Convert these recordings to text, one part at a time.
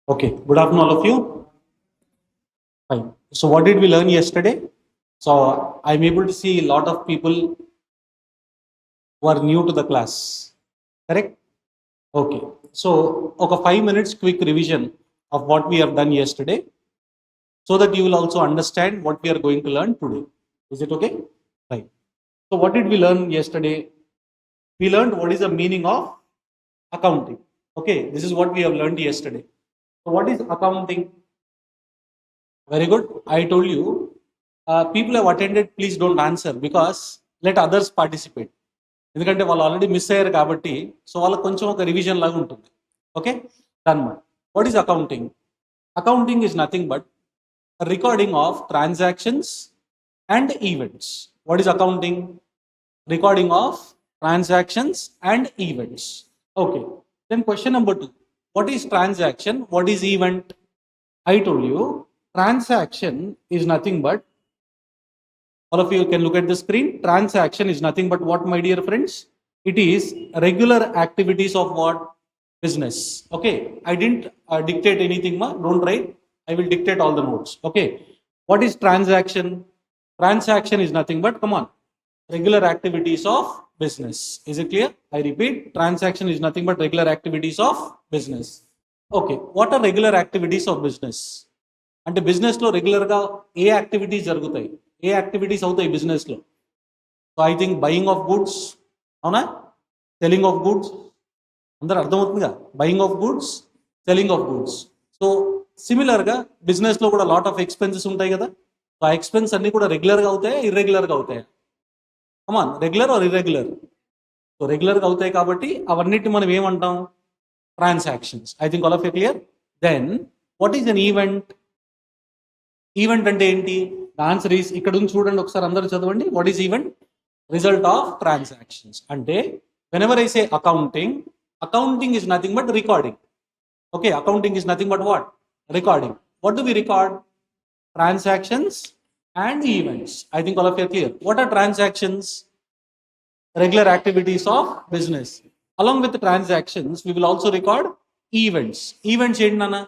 Okay, good afternoon, all of you. Fine. So, what did we learn yesterday? So, I'm able to see a lot of people who are new to the class. Correct? Okay. So, okay, 5 minutes quick revision of what we have done yesterday so that you will also understand what we are going to learn today. Is it okay? Right. So, what did we learn yesterday? We learned what is the meaning of accounting. Okay, this is what we have learned yesterday. So, what is accounting? Very good. I told you, people have attended, please don't answer because let others participate. ఎందుకంటే వాళ్ళు already miss అయ్యారు కాబట్టి so వాళ్ళకి కొంచెం ఒక revision లాగా ఉంటుంది. Okay, done. What is accounting? Accounting is nothing but recording of transactions and events. What is accounting? Recording of transactions and events. Okay, then question number 2. What is transaction? What is event? I told you transaction is nothing but, all of you can look at the screen, transaction is nothing but what, my dear friends? It is regular activities of what? Business. Okay, I didn't dictate anything, ma, don't write, I will dictate all the notes. Okay, what is transaction? Transaction is nothing but, come on, regular activities of business. Is it clear? I repeat, transaction is nothing but regular activities of business. Okay, what are regular activities of business? అంటే బిజినెస్లో రెగ్యులర్గా ఏ activities జరుగుతాయి, ఏ activities అవుతాయి బిజినెస్లో? So I think buying of goods, అవునా? Selling of goods, అందరూ అర్థమవుతుందిగా, buying of goods, selling of goods. So సిమిలర్గా బిజినెస్లో కూడా లాట్ ఆఫ్ ఎక్స్పెన్సెస్ ఉంటాయి కదా. సో ఆ ఎక్స్పెన్స్ అన్నీ కూడా రెగ్యులర్గా అవుతాయా, ఇర్రెగ్యులర్గా అవుతాయా? Come on, regular or irregular? So రెగ్యులర్గా అవుతాయి కాబట్టి అవన్నిటి మనం ఏమంటాం? Transactions. I think all of you clear. Then what is an event? Event అంటే ఏంటి? ద ఆన్సర్ ఈస్, ఇక్కడ నుంచి చూడండి ఒకసారి, అందరూ చదవండి. What is event? Result of transactions. అంటే whenever I say accounting, accounting is nothing but recording. Okay, accounting is nothing but what? Recording. What do we record? Transactions and events. I think all of you clear. What are transactions? Regular activities of business. Along with the transactions, we will also record events. Events ఏంటి నాన్న?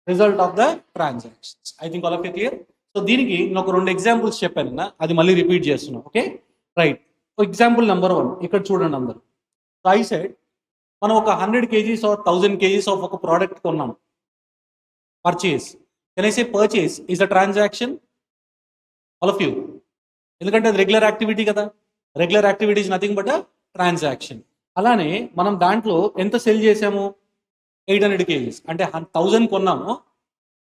Result of the transactions. I think all of you clear. So దీనికి నేను ఒక 2 examples చెప్పాను, అది మళ్ళీ repeat చేస్తున్నాను. Okay, right. Example number 1 ఇక్కడ చూడండి అందరు. సో ఐ సెడ్, మనం ఒక 100 kgs ఆర్ 1000 kgs ఆఫ్ ఒక ప్రోడక్ట్ కొన్నాం. Purchase. Can I say purchase is a transaction? All of you, ఎందుకంటే అది రెగ్యులర్ యాక్టివిటీ కదా. Regular activity is nothing but a transaction. అలానే మనం దాంట్లో ఎంత సెల్ చేసాము? 800 kgs. అంటే 1000 కొన్నాము,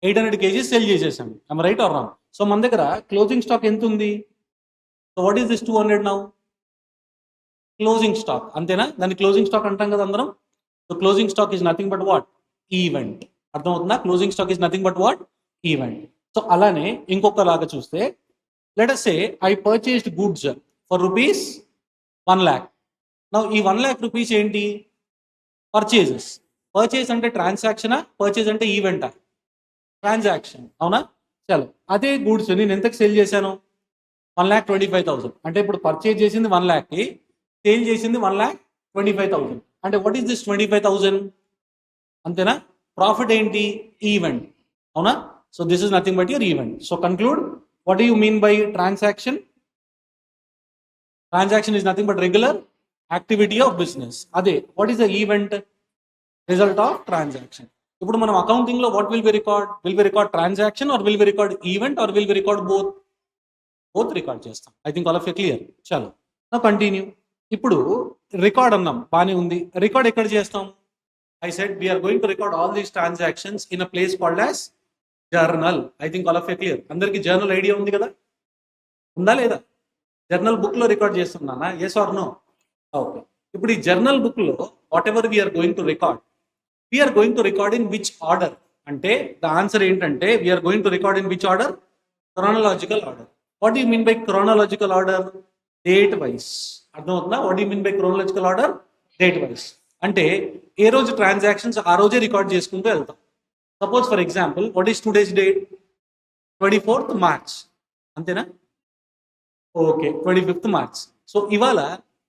800 kgs సెల్ చేసేసాము. I'm right or wrong? So మన దగ్గర క్లోజింగ్ స్టాక్ ఎంత ఉంది? So what is this 200 now? Closing stock, అంతేనా? దాన్ని క్లోజింగ్ స్టాక్ అంటాం కదా అందరం. So closing stock is nothing but what? Event. అర్థమవుతుందా? Closing stock is nothing but what? Event. So అలానే ఇంకొకలాగా చూస్తే, let us say I purchased goods for rupees 1 lakh. Now ఈ 1 lakh rupees ఏంటి? పర్చేజెస్. పర్చేజ్ అంటే ట్రాన్సాక్షనా, పర్చేజ్ అంటే ఈవెంటా? Transaction, అవునా? చలో, అదే గూడ్స్ నేను ఎంతకు సేల్ చేశాను? 1,25,000. అంటే ఇప్పుడు పర్చేజ్ చేసింది 1 lakhకి, సేల్ చేసింది 1,25,000. అంటే వాట్ ఈస్ దిస్ 25,000? అంతేనా? ప్రాఫిట్ ఏంటి? ఈవెంట్, అవునా? So this is nothing but your event. So conclude, what do you mean by transaction? Transaction is nothing but regular activity of business. అదే, what is the event? Result of transaction. ఇప్పుడు మనం accounting లో what will we record? Will we record transaction or will we record event or will we record both? Both record చేస్తాం. I think all of you clear. చలో, now continue. ఇప్పుడు record అన్నాం, బానే ఉంది. Record ఎక్కడ చేస్తాం? I said we are going to record all these transactions in a place called as journal. I think all of you clear. అందరికి journal idea ఉంది కదా, ఉందా లేదా? జర్నల్ బుక్ లో రికార్డ్ చేస్తున్నానా? Yes or no? ఓకే, ఇప్పుడు ఈ journal book లో whatever we're going to record, we're going to record in which order? అంటే ద ఆన్సర్ ఏంటంటే, we're going to record in which order? Chronological order. What you mean by chronological order? Date wise. అర్థమవుతుందా? What you mean by chronological order? Date wise. అంటే ఏ రోజు transactions ఆ రోజే record చేసుకుంటూ వెళ్తాం. Suppose for example, what is today's date? 24th March, అంతేనా? Okay, 25th March. So ఇవాళ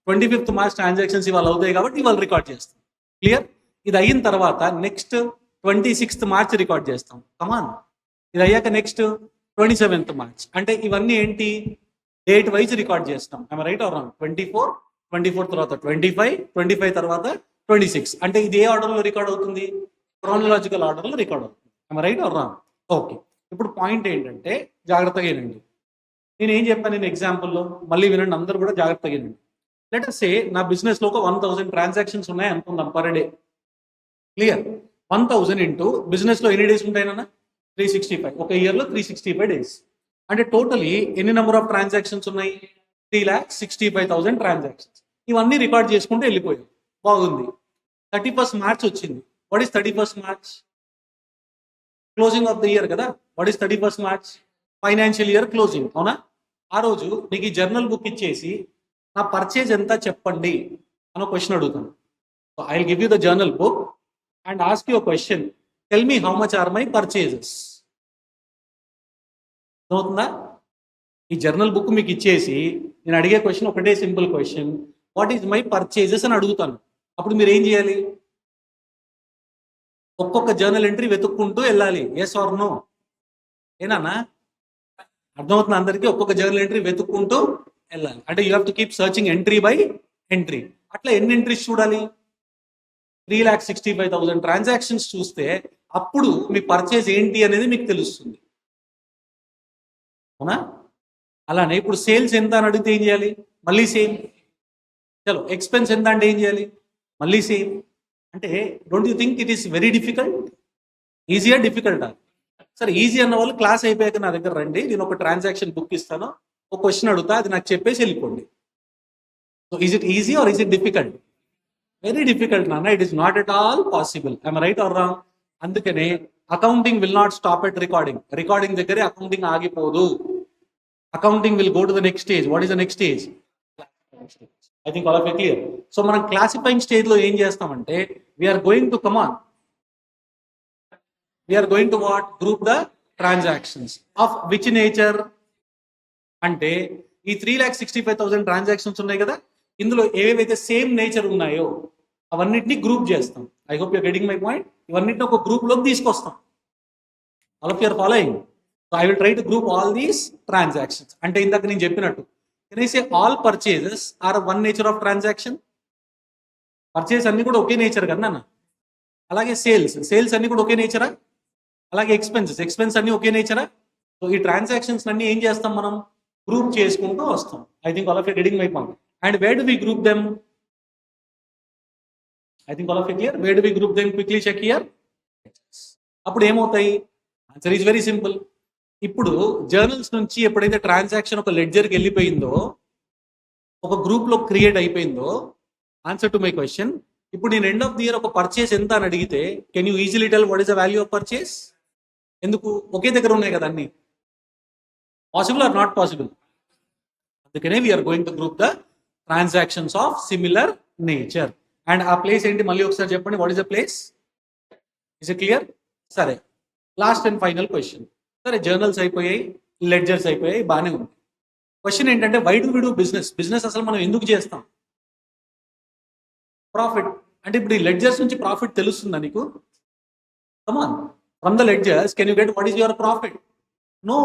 25th March ట్రాన్సాక్షన్స్ ఇవాళ అవుతాయి కాబట్టి ఇవాళ రికార్డ్ చేస్తాం. క్లియర్? ఇది అయిన తర్వాత నెక్స్ట్ 26th మార్చ్ రికార్డ్ చేస్తాం. కమాన్, ఇది అయ్యాక నెక్స్ట్ 27th మార్చ్. అంటే ఇవన్నీ ఏంటి, డేట్ వైజ్ రికార్డ్ చేస్తాం. Right or wrong? 24 తర్వాత 25 తర్వాత 26. అంటే ఇది ఏ ఆర్డర్లో రికార్డ్ అవుతుంది? క్రోనలాజికల్ ఆర్డర్లో రికార్డ్ అవుతుంది. Right or wrong? ఓకే. ఇప్పుడు పాయింట్ ఏంటంటే జాగ్రత్తగా వినండి. నేను ఏం చెప్పాను నేను ఎగ్జాంపుల్లో, మళ్ళీ వినండి, అందరూ కూడా జాగ్రత్తగా వినండి. లెట్ us say నా బిజినెస్లో ఒక 1000 ట్రాన్సాక్షన్స్ ఉన్నాయి అనుకుందాం పర్ డే. క్లియర్? 1000 ఇంటూ బిజినెస్లో ఎన్ని డేస్ ఉంటాయినా? 365. ఒక ఇయర్లో 365 డేస్. అంటే టోటలీ ఎన్ని నెంబర్ ఆఫ్ ట్రాన్సాక్షన్స్ ఉన్నాయి? 3,65,000 ట్రాన్సాక్షన్స్. ఇవన్నీ రికార్డ్ చేసుకుంటూ వెళ్ళిపోయాం. బాగుంది. 31st మార్చ్ వచ్చింది. What is 31st March? Closing of the year కదా. What is 31st March? Financial year closing, అవునా? ఆ రోజు నీకు ఈ జర్నల్ బుక్ ఇచ్చేసి నా పర్చేజ్ ఎంత చెప్పండి అని క్వశ్చన్ అడుగుతాను. So I will give you the journal book and ask you question, tell me how much are my purchases. అవుతుందా? ఈ జర్నల్ బుక్ మీకు ఇచ్చేసి నేను అడిగే క్వశ్చన్ ఒకటే simple question, what is my purchases అని అడుగుతాను. అప్పుడు మీరు ఏం చేయాలి? ఒక్కొక్క జర్నల్ ఎంట్రీ వెతుక్కుంటూ వెళ్ళాలి. Yes or no? ఏనా? అర్థమవుతుంది అందరికీ? ఒక్కొక్క జర్నల్ ఎంట్రీ వెతుక్కుంటూ వెళ్ళాలి. అంటే you have to keep searching entry by entry. అట్లా ఎన్ని ఎంట్రీస్ చూడాలి? 3,65,000 ట్రాన్సాక్షన్స్ చూస్తే అప్పుడు మీ పర్చేజ్ ఏంటి అనేది మీకు తెలుస్తుంది, అవునా? అలానే ఇప్పుడు సేల్స్ ఎంత అని అడిగితే ఏం చేయాలి? మళ్ళీ సేమ్. చలో, ఎక్స్పెన్స్ ఎంత అంటే ఏం చేయాలి? మళ్ళీ సేమ్. అంటే don't you think it is very difficult? ఈజీయా డిఫికల్టా? సరే, ఈజీ అన్న వాళ్ళు క్లాస్ అయిపోయాక నా దగ్గర రండి, నేను ఒక ట్రాన్సాక్షన్ బుక్ ఇస్తాను, ఒక క్వశ్చన్ అడుగుతా, అది నాకు చెప్పేసి వెళ్ళిపోండి. So is it easy or is it difficult? Very difficult నాన్న. It is not at all possible. I'm right or wrong? అందుకనే accounting will not stop at recording. Recording దగ్గరే అకౌంటింగ్ ఆగిపోదు. Accounting will go to the next stage. What is the next stage? I think all of you clear. So మనం classifying stage లో ఏం చేస్తామంటే we're going to common, we're going to what? Group the transactions of which nature? అంటే ఈ 3,65,000 transactions ఉన్నాయి కదా, ఇందులో ఏవేవైతే సేమ్ నేచర్ ఉన్నాయో అవన్నిటిని గ్రూప్ చేస్తాం. I hope you're getting my point. ఇవన్నిటిని ఒక గ్రూప్ లోకి తీసుకొస్తాం. All of you're following? So I will try to group all these transactions. అంటే ఇందాక నేను చెప్పినట్టు, can I say all purchases are one nature of transaction? Purchase అన్ని కూడా ఒకే నేచర్ కదా అన్న. అలాగే సేల్స్ అన్ని కూడా ఒకే నేచరా? అలాగే ఎక్స్పెన్స్ అన్ని ఒకే నేచరా? సో ఈ ట్రాన్సాక్షన్స్ అన్ని ఏం చేస్తాం మనం? గ్రూప్ చేసుకుంటూ వస్తాం. I think all of you getting my point. And where do we group them? I think all of you clear. Where do we group them? Quickly check here. అప్పుడు ఏమవుతాయి? Answer is very simple. ఇప్పుడు journals నుంచి ఎప్పుడైతే transaction ఒక లెడ్జర్కి వెళ్ళిపోయిందో, ఒక group లో create అయిపోయిందో, answer to my question, ఇప్పుడు నేను ఎండ్ ఆఫ్ ది ఇయర్ ఒక పర్చేస్ ఎంత అని అడిగితే can you easily tell what is the value of purchase? ఎందుకు? ఒకే దగ్గర ఉన్నాయి కదా అన్ని. Possible or not possible? అందుకనే we're going to group the transactions of similar nature. And ఆ ప్లేస్ ఏంటి మళ్ళీ ఒకసారి చెప్పండి. What is the place? Is it clear? సరే, లాస్ట్ అండ్ ఫైనల్ క్వశ్చన్. సరే, జర్నల్స్ అయిపోయాయి, లెడ్జర్స్ అయిపోయాయి, బాగానే ఉంది. క్వశ్చన్ ఏంటంటే why do we do business అసలు మనం ఎందుకు చేస్తాం? ప్రాఫిట్. అంటే ఇప్పుడు ఈ లెడ్జర్స్ నుంచి ప్రాఫిట్ తెలుస్తుందా నీకు? Come on, from the ledgers can you get what is your profit? No,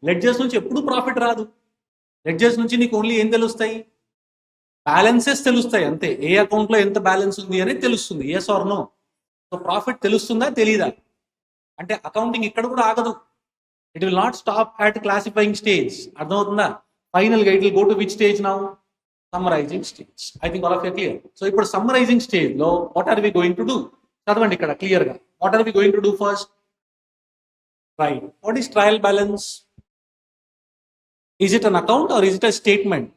ledgers నుంచి ఎప్పుడు ప్రాఫిట్ రాదు. లెడ్జర్స్ నుంచి నీకు ఓన్లీ ఏం తెలుస్తాయి? బ్యాలెన్సెస్ తెలుస్తాయి అంతే. ఏ అకౌంట్లో ఎంత బ్యాలెన్స్ ఉంది అనేది తెలుస్తుంది. Yes or no? So profit తెలుస్తుందా తెలీదా? అంటే అకౌంటింగ్ ఇక్కడ కూడా ఆగదు. It will not stop at classifying stage. అర్థమవుతుందా? ఫైనల్ గా it will go to which stage now? Summarising stage. I think all of you clear. So ఇప్పుడు సమ్మరైజింగ్ స్టేజ్ లో what are we going to do? చదవండి ఇక్కడ clear గా. What are we going to do first? Right. What is trial balance? Is it an account or is it a statement?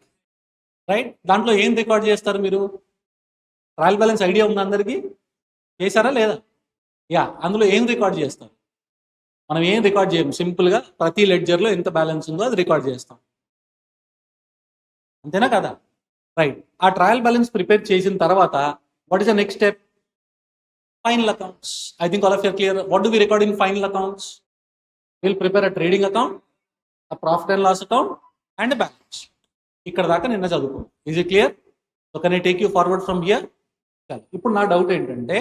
Right. దాంట్లో ఏం record చేస్తారు మీరు? Trial balance idea ఉందా అందరికీ? చేశారా లేదా? యా, అందులో ఏం రికార్డ్ చేస్తారు? మనం ఏం రికార్డ్ చేయము. సింపుల్గా ప్రతి లెడ్జర్లో ఎంత బ్యాలెన్స్ ఉందో అది రికార్డ్ చేస్తాం. అంతేనా కదా? రైట్. ఆ ట్రయల్ బ్యాలెన్స్ ప్రిపేర్ చేసిన తర్వాత what is the next step? Final accounts. I think all of you clear. What do we record in final accounts? Will prepare a trading account, a profit and loss account and balance. ఇక్కడ దాకా నిన్న చదువుకోండి. Is it clear? So can I take you forward from here? ఇప్పుడు నా doubt ఏంటంటే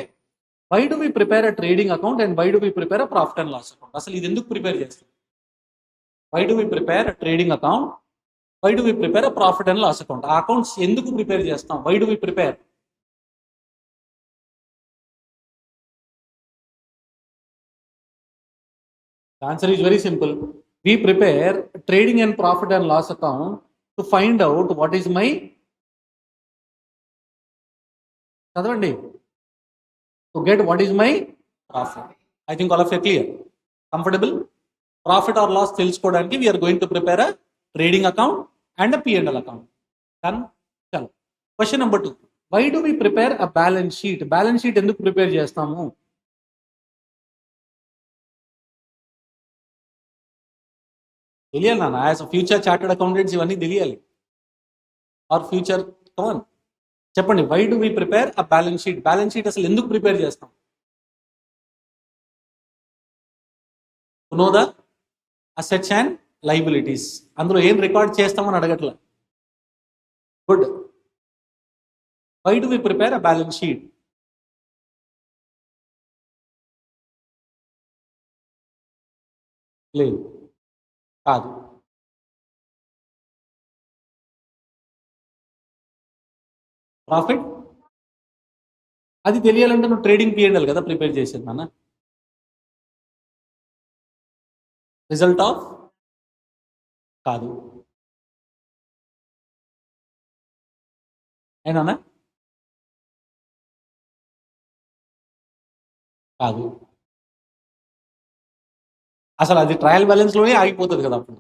why do we prepare a trading account and why do we prepare a profit and loss account? అసలు ఇది ఎందుకు ప్రిపేర్ చేస్తాం? Why do we prepare a trading account, why do we prepare a profit and loss account? ఆ accounts ఎందుకు prepare చేస్తాం? Why do we prepare? The answer is very simple. We prepare trading and profit and loss account to find out what is my చదవండి, to get what is my profit. I think all of you are clear. Comfortable? Profit or loss తెలుసుకోవడానికి we are going to prepare a trading account and a P&L account. Done? చలో. Question number 2. Why do we prepare a balance sheet? Balance sheet ఎందుకు prepare చేస్తాము? తెలియాలి నాన్న, as a future chartered accountants ఇవన్నీ తెలియాలి. Our future come on చెప్పండి, why do we prepare a balance sheet? Balance sheet అసలు ఎందుకు ప్రిపేర్ చేస్తాం? Know the assets and liabilities. అందులో ఏం రికార్డ్ చేస్తామని అడగట్లా. Good. Why do we prepare a balance sheet? లేదు, కాదు. ప్రాఫిట్ అది తెలియాలంటే నువ్వు ట్రేడింగ్ P&L కదా ప్రిపేర్ చేసేది నాన్న. రిజల్ట్ ఆఫ్ కాదు. ఏనా? కాదు. అసలు అది ట్రయల్ బ్యాలెన్స్లోనే ఆగిపోతుంది కదా. అప్పుడు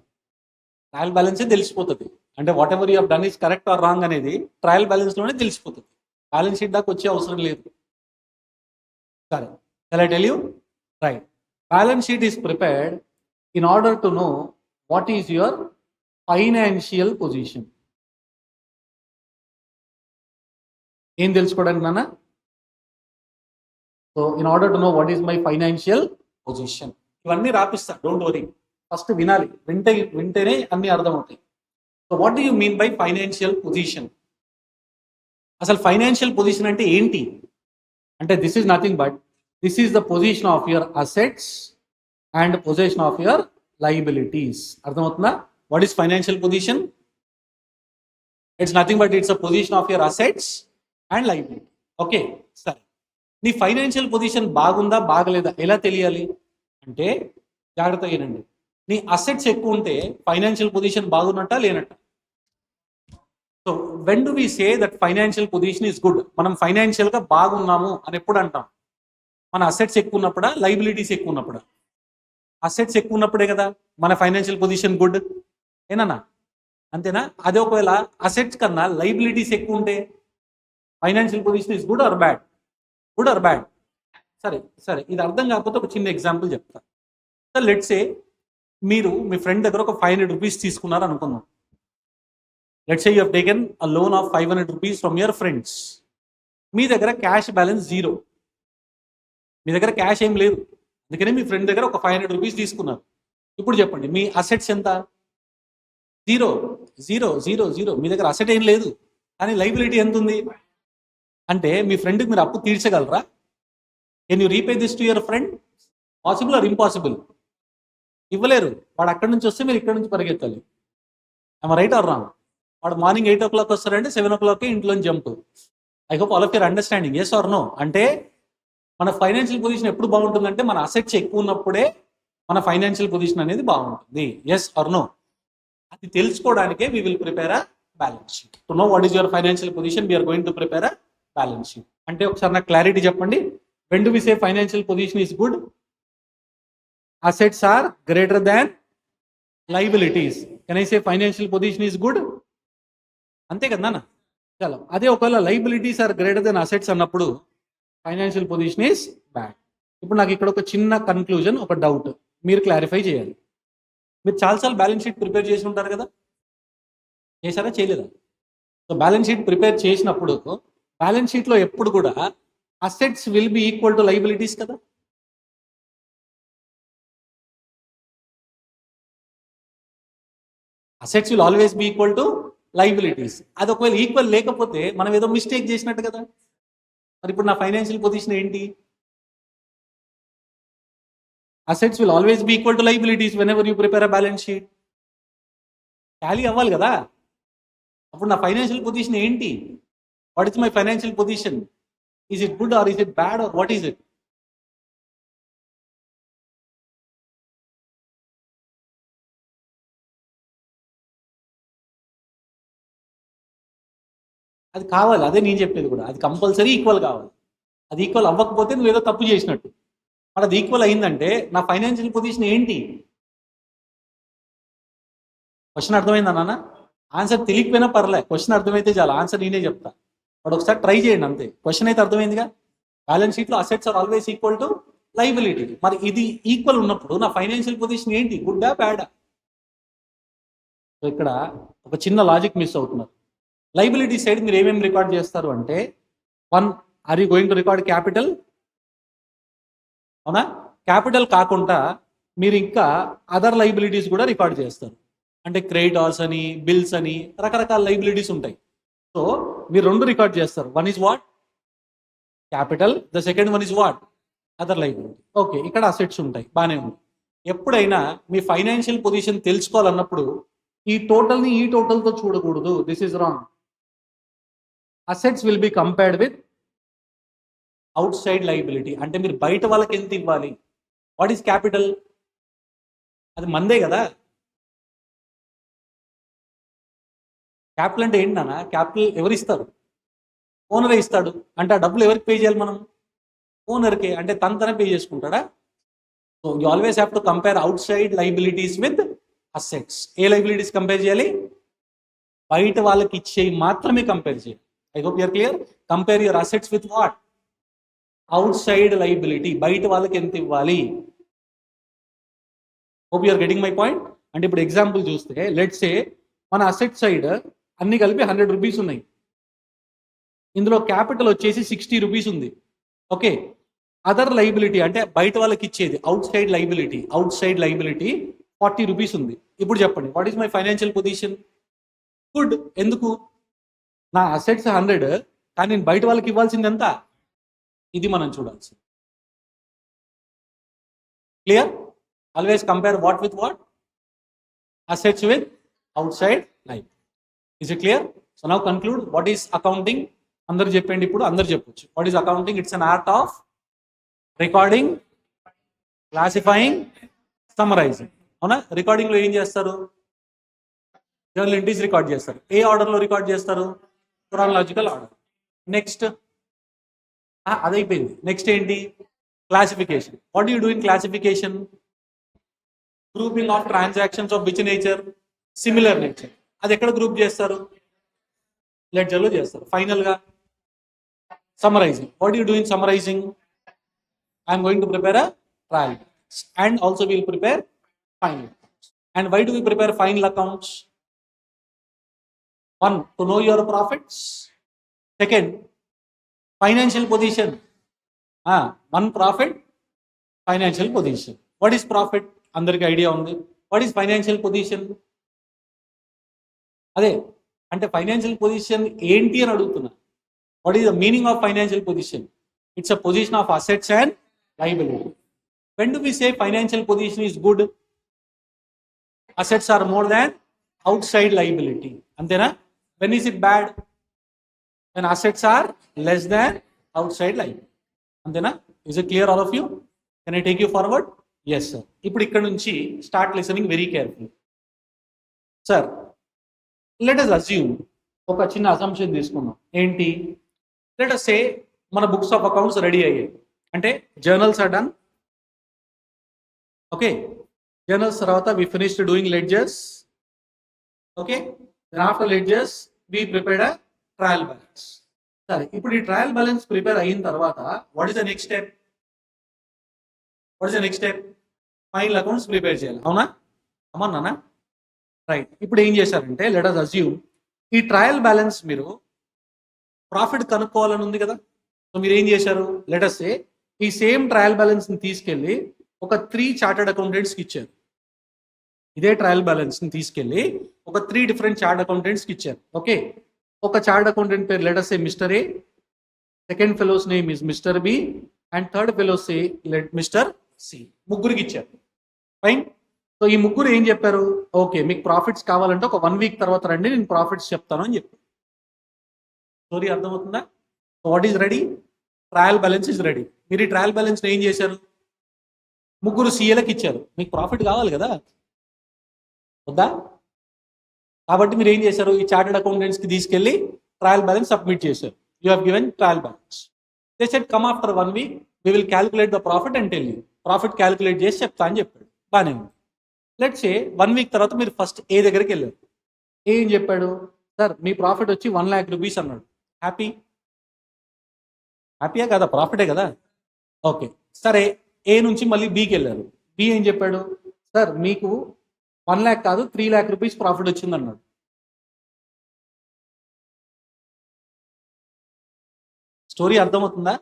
ట్రయల్ బ్యాలెన్సే తెలిసిపోతుంది. అంటే what ever you have done is correct or wrong అనేది ట్రయల్ బ్యాలెన్స్లోనే తెలిసిపోతుంది. బ్యాలెన్స్ షీట్ దాకా వచ్చే అవసరం లేదు. సరే, shall I tell you? Right. Balance sheet is prepared in order to know what is your financial position. ఏం తెలుసుకోవడానికి నాన్న? So in order to know what is my financial position. ఇవన్నీ రాపిస్తా, డోంట్ వరీ. ఫస్ట్ వినాలి, వింటేనే అన్ని అర్థమవుతాయి. So what do you mean by financial position? అసలు ఫైనాన్షియల్ పొజిషన్ అంటే ఏంటి అంటే this is nothing but this is the position of your assets and position of your liabilities. అర్థమవుతుందా? What is financial position? It's nothing but it's a position of your assets and liability. Okay, సరే. నీ financial position బాగుందా బాగలేదా ఎలా తెలియాలి అంటే జాగ్రత్తగా వినండి. నీ అసెట్స్ ఎక్కువ ఉంటే ఫైనాన్షియల్ పొజిషన్ బాగున్నట్ట లేనట్ట? So when do we say that financial position is good? మనం ఫైనాన్షియల్గా బాగున్నాము అని ఎప్పుడు అంటాం? మన అసెట్స్ ఎక్కువ ఉన్నప్పుడా, లైబిలిటీస్ ఎక్కువ ఉన్నప్పుడా? అసెట్స్ ఎక్కువ ఉన్నప్పుడే కదా మన ఫైనాన్షియల్ పొజిషన్ గుడ్. ఏనా? అంతేనా? అదే ఒకవేళ అసెట్స్ కన్నా లైబిలిటీస్ ఎక్కువ ఉంటే financial position is good are bad? Good or bad? సరే సరే, ఇది అర్థం కాకపోతే ఒక చిన్న ఎగ్జాంపుల్ చెప్తా. సో లెట్స్ సే మీరు మీ ఫ్రెండ్ దగ్గర ఒక 500 రూపీస్ తీసుకున్నారు అనుకుందాం. Let's say you have taken a loan of 500 rupees from your friends. మీ దగ్గర క్యాష్ బ్యాలెన్స్ 0. మీ దగ్గర క్యాష్ ఏం లేదు, అందుకనే మీ ఫ్రెండ్ దగ్గర ఒక 500 రూపీస్ తీసుకున్నారు. ఇప్పుడు చెప్పండి, మీ అసెట్స్ ఎంత? 0 0 0 0. మీ దగ్గర అసెట్ ఏం లేదు, కానీ లైబిలిటీ ఎంత ఉంది అంటే మీ ఫ్రెండ్కి మీరు అప్పు తీర్చగలరా? Can you repay this to your friend? Possible or impossible? ఇవ్వలేరు. వాడు అక్కడి నుంచి వస్తే మీరు ఇక్కడ నుంచి పరిగెత్తాలి. I'm right or wrong? వాడు మార్నింగ్ 8 o'clock వస్తారంటే 7 o'clock ఇంట్లో jump. I hope all of your understanding. Yes or no? అంటే మన ఫైనాన్షియల్ పొజిషన్ ఎప్పుడు బాగుంటుందంటే మన అసెట్స్ ఎక్కువ ఉన్నప్పుడే మన ఫైనాన్షియల్ పొజిషన్ అనేది బాగుంటుంది. Yes or no? అది తెలుసుకోవడానికే we will prepare a balance sheet. To know what is your financial position we're going to prepare a balance sheet. అంటే ఒకసారి నాకు క్లారిటీ చెప్పండి. When do we say financial position is good? Assets are greater than liabilities. Can I say financial position is good? అంతే కదా నాన్న? చలో, అదే ఒకవేళ liabilities are greater than assets అన్నప్పుడు ఫైనాన్షియల్ పొజిషన్ ఈస్ బ్యాడ్. ఇప్పుడు నాకు ఇక్కడ ఒక చిన్న కన్క్లూజన్, ఒక డౌట్ మీరు క్లారిఫై చేయాలి. మీరు చాలాసార్లు బ్యాలెన్స్ షీట్ ప్రిపేర్ చేసి ఉంటారు కదా, చేశారా చేయలేదా? సో బ్యాలెన్స్ షీట్ ప్రిపేర్ చేసినప్పుడు బ్యాలెన్స్ షీట్లో ఎప్పుడు కూడా assets will be equal to liabilities కదా. Assets will always be equal to liabilities. అది ఒకవేళ ఈక్వల్ లేకపోతే మనం ఏదో మిస్టేక్ చేసినట్టు కదా. మరి ఇప్పుడు నా ఫైనాన్షియల్ పొజిషన్ ఏంటి? Assets will always be equal to liabilities whenever you prepare a balance sheet. Tally అవ్వాలి కదా. అప్పుడు నా ఫైనాన్షియల్ పొజిషన్ ఏంటి? What is my financial position? Is it good or is it bad or what is it? అది కావాలి. అదే నేను చెప్పేది కూడా. అది కంపల్సరీ ఈక్వల్ కావాలి. అది ఈక్వల్ అవ్వకపోతే నువ్వు ఏదో తప్పు చేసినట్టు. మరి అది ఈక్వల్ అయిందంటే నా ఫైనాన్షియల్ పొజిషన్ ఏంటి? క్వశ్చన్ అర్థమైందా నాన్న? ఆన్సర్ తెలియకపోయినా పర్లే, క్వశ్చన్ అర్థమైతే చాలు. ఆన్సర్ నేనే చెప్తా. వాడు ఒకసారి ట్రై చేయండి అంతే. క్వశ్చన్ అయితే అర్థమైందిగా. బ్యాలెన్స్ షీట్లో assets are always equal to liability. మరి ఇది ఈక్వల్ ఉన్నప్పుడు నా ఫైనాన్షియల్ పొజిషన్ ఏంటి? గుడ్డా బ్యాడా? సో ఇక్కడ ఒక చిన్న లాజిక్ మిస్ అవుతున్నారు. లైబిలిటీ సైడ్ మీరు ఏమేమి రికార్డ్ చేస్తారు అంటే, 1, or you going to record capital? అవునా? క్యాపిటల్ కాకుండా మీరు ఇంకా అదర్ లైబిలిటీస్ కూడా రికార్డ్ చేస్తారు. అంటే క్రెడిటార్స్ అని, బిల్స్ అని, రకరకాల లైబిలిటీస్ ఉంటాయి. సో మీరు 2 రికార్డ్ చేస్తారు. 1 is what? Capital. The second one is what? Other liability. Okay, ఇక్కడ అసెట్స్ ఉంటాయి, బాగానే ఉంది. ఎప్పుడైనా మీ ఫైనాన్షియల్ పొజిషన్ తెలుసుకోవాలన్నప్పుడు ఈ టోటల్ని ఈ టోటల్తో చూడకూడదు. This is wrong. Assets will be compared with out side liability. అంటే మీరు బయట వాళ్ళకి ఎంత ఇవ్వాలి? What is capital? అది మందే కదా. క్యాపిటల్ అంటే ఏంటి నాన్న? క్యాపిటల్ ఎవరు ఇస్తారు? ఓనరే ఇస్తాడు. అంటే ఆ డబ్బులు ఎవరికి పే చేయాలి మనం? ఓనర్కే. అంటే తనతనే పే చేసుకుంటాడా? So you always have to compare outside liabilities with assets. ఏ లైబిలిటీస్ కంపేర్ చేయాలి? బయట వాళ్ళకి ఇచ్చేవి మాత్రమే కంపేర్ చేయాలి. I hope you're clear. Compare your assets with what? Outside liability. బయట వాళ్ళకి ఎంత ఇవ్వాలి? Hope you're getting my point. అంటే ఇప్పుడు ఎగ్జాంపుల్ చూస్తే, లెట్స్ సే మన అసెట్ సైడ్ అన్ని కలిపి 100 రూపీస్ ఉన్నాయి. ఇందులో క్యాపిటల్ వచ్చేసి 60 రూపీస్ ఉంది. ఓకే, అదర్ లైబిలిటీ అంటే బయట వాళ్ళకి ఇచ్చేది out side liability. Out side liability 40 rupees ఉంది. ఇప్పుడు చెప్పండి, what is my financial position? Good. ఎందుకు? నా అసెట్స్ 100, కానీ నేను బయట వాళ్ళకి ఇవ్వాల్సింది ఎంత? ఇది మనం చూడాల్సింది. Clear? Always compare what with what? Assets with out side liability. Is it clear? So now conclude. What is accounting? అందరు చెప్పండి. ఇప్పుడు అందరు చెప్పొచ్చు. What is accounting? It's an art of recording, classifying, summarising. అవునా? రికార్డింగ్ లో ఏం చేస్తారు? Journal entries record చేస్తారు. ఏ ఆర్డర్ లో రికార్డ్ చేస్తారు? Chronological order. నెక్స్ట్ అదైపోయింది. నెక్స్ట్ ఏంటి? Classification. What you do in classification? Grouping of transactions of which nature? Similar nature. అది ఎక్కడ గ్రూప్ చేస్తారు? లెడ్జర్లో చేస్తారు. ఫైనల్ గా summarising. What you do in summarising? I'm going to prepare a trial and also we'll prepare final accounts. And why do we prepare final accounts? 1, to know your profits. Second, financial position. 1 profit, financial position. What is profit? అందరికి idea ఉంది. What is financial position? అదే అంటే financial position ఏంటి అని అడుగుతున్నా. What is the meaning of financial position? It's a position of assets and liability. When do we say financial position is good? Assets are more than outside liability. Antena? When is it bad? When assets are less than outside liability. Antena? Is it clear all of you? Can I take you forward? Yes sir. ఇప్పుడు ఇక్కడ నుంచి start listening very carefully. Sir, let us assume ఒక చిన్న assumption తీసుకుందాం. ఏంటి? Let us say మన books of accounts ready అయ్యాయి. అంటే journals are done. Okay, journals tarvata we finished doing ledgers. Okay, then after ledgers we prepared a trial balance. Sorry, ఇప్పుడు ఈ trial balance prepare అయిన తర్వాత what is the next step? What is the next step? Final accounts prepare చేయాలి. అవునా? అమ్మన్నానా? Right. ఇప్పుడు ఏం చేశారంటే let us assume ఈ ట్రయల్ బ్యాలెన్స్ మీరు ప్రాఫిట్ కనుక్కోవాలని ఉంది కదా. సో మీరు ఏం చేశారు? let us say ఈ సేమ్ ట్రయల్ బ్యాలెన్స్ ని తీసుకెళ్ళి ఒక 3 చార్టర్డ్ అకౌంటెంట్స్కి ఇచ్చారు. ఇదే ట్రయల్ బ్యాలెన్స్ని తీసుకెళ్ళి ఒక 3 డిఫరెంట్ చార్ట్ అకౌంటెంట్స్కి ఇచ్చారు. ఓకే, ఒక చార్ట్ అకౌంటెంట్ పేరు let us say Mr A, second fellow's name is Mr B, and third fellow's say Mr C. ముగ్గురికి ఇచ్చారు. ఫైన్. సో ఈ ముగ్గురు ఏం చెప్పారు, ఓకే మీకు ప్రాఫిట్స్ కావాలంటే ఒక 1 వీక్ తర్వాత రండి, నేను ప్రాఫిట్స్ చెప్తాను అని చెప్పారు. స్టోరీ అర్థమవుతుందా? What is ready? Trial balance is ready. మీరు ఈ ట్రయల్ బ్యాలెన్స్ ఏం చేశారు, ముగ్గురు సీఏలకు ఇచ్చారు. మీకు ప్రాఫిట్ కావాలి కదా, వద్దా? కాబట్టి మీరు ఏం చేశారు, ఈ చార్టెడ్ అకౌంటెంట్స్కి తీసుకెళ్ళి ట్రయల్ బ్యాలెన్స్ సబ్మిట్ చేశారు. You have given trial balance. They said come after 1 week we will calculate the profit and tell you. Profit calculate చేసి చెప్తా అని చెప్పాడు. బాగానే ఉంది. లెట్స్ సే 1 వీక్ తర్వాత మీరు ఫస్ట్ ఏ దగ్గరికి వెళ్ళారు. ఏం చెప్పాడు, సార్ మీ ప్రాఫిట్ వచ్చి 1 lakh rupees అన్నాడు. హ్యాపీయా కదా, ప్రాఫిటే కదా. ఓకే సరే, ఏ నుంచి మళ్ళీ బీకి వెళ్ళారు. బి ఏం చెప్పాడు, సార్ మీకు 1 lakh కాదు 3 lakh rupees ప్రాఫిట్ వచ్చింది అన్నాడు. స్టోరీ అర్థమవుతుందా?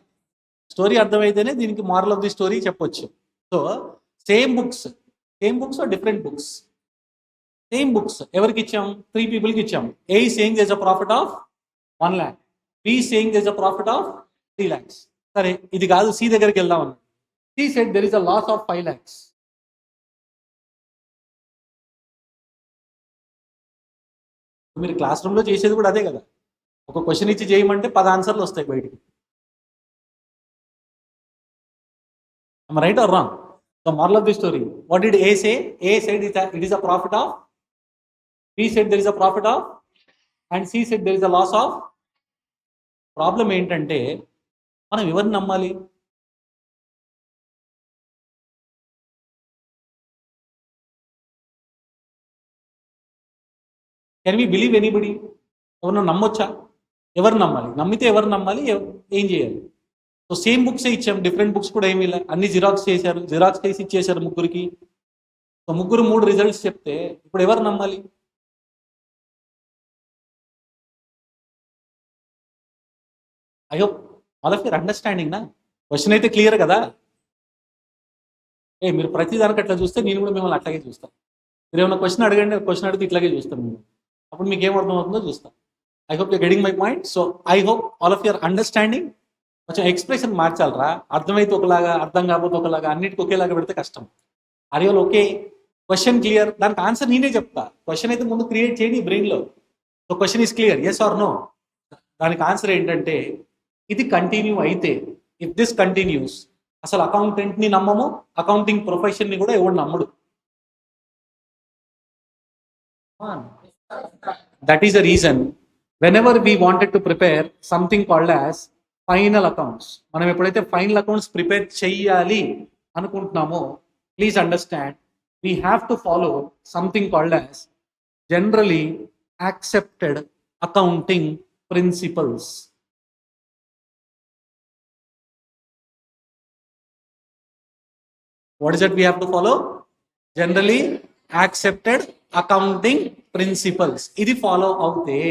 స్టోరీ అర్థమైతేనే దీనికి మారల్ ఆఫ్ ది స్టోరీ చెప్పొచ్చు. So same books different books, same books ఎవరికి ఇచ్చాం, 3 peopleకి ఇచ్చాం. A saying there is a profit of 1 lakh, B saying there is a profit of 3 lakhs. సరే ఇది కాదు, సి దగ్గరికి వెళ్దాం అన్నాడు. C said there is a loss of 5 lakhs. మీరు క్లాస్ రూమ్లో చేసేది కూడా అదే కదా, ఒక క్వశ్చన్ ఇచ్చి చేయమంటే 10 ఆన్సర్లు వస్తాయి బయటికి. Right or wrong? The moral of the story, what did A say? A said it is a profit of, B said there is a profit of, and C said there is a loss of. Problem ఏంటంటే మనం ఎవరిని నమ్మాలి? Can we believe anybody? ఎవరిని నమ్మొచ్చా? ఎవరు నమ్మాలి? నమ్మితే ఎవరు నమ్మాలి? ఏం చేయాలి? సో సేమ్ బుక్సే ఇచ్చాం, డిఫరెంట్ బుక్స్ కూడా ఏమీ లేదు, అన్ని జిరాక్స్ చేశారు, జిరాక్స్ చేసి ఇచ్చేశారు ముగ్గురికి. సో ముగ్గురు 3 రిజల్ట్స్ చెప్తే ఇప్పుడు ఎవరు నమ్మాలి? I hope all of your understanding నా క్వశ్చన్ అయితే క్లియర్ కదా. మీరు ప్రతి దానికి అట్లా చూస్తే నేను కూడా మిమ్మల్ని అట్లాగే చూస్తాను. మీరు ఏమైనా క్వశ్చన్ అడగండి, క్వశ్చన్ అడిగితే ఇట్లాగే చూస్తాను మేము, అప్పుడు మీకు ఏం అర్థం అవుతుందో చూస్తాను. I hope you're getting my point. So I hope all of your understanding. కొంచెం ఎక్స్ప్రెషన్ మార్చాలరా, అర్థమైతే ఒకలాగా, అర్థం కాకపోతే ఒకలాగా, అన్నిటికీ ఒకేలాగా పెడితే కష్టం. అరే ఓకే క్వశ్చన్ క్లియర్, దానికి ఆన్సర్ నేనే చెప్తా. క్వశ్చన్ అయితే ముందు క్రియేట్ చేయండి బ్రెయిన్లో. So question is clear, yes or no. దానికి ఆన్సర్ ఏంటంటే ఇది కంటిన్యూ అయితే, ఇఫ్ దిస్ కంటిన్యూస్, అసలు అకౌంటెంట్ని నమ్మము, అకౌంటింగ్ ప్రొఫెషన్ని కూడా ఎవడు నమ్మడు. That is the reason whenever we wanted to prepare something called as final accounts, మనం ఎప్పుడైతే ఫైనల్ అకౌంట్స్ ప్రిపేర్ చెయ్యాలి అనుకుంటున్నామో, please understand we have to follow something called as generally accepted accounting principles. What is that we have to follow? Generally accepted accounting principles. ఇది follow అవుతే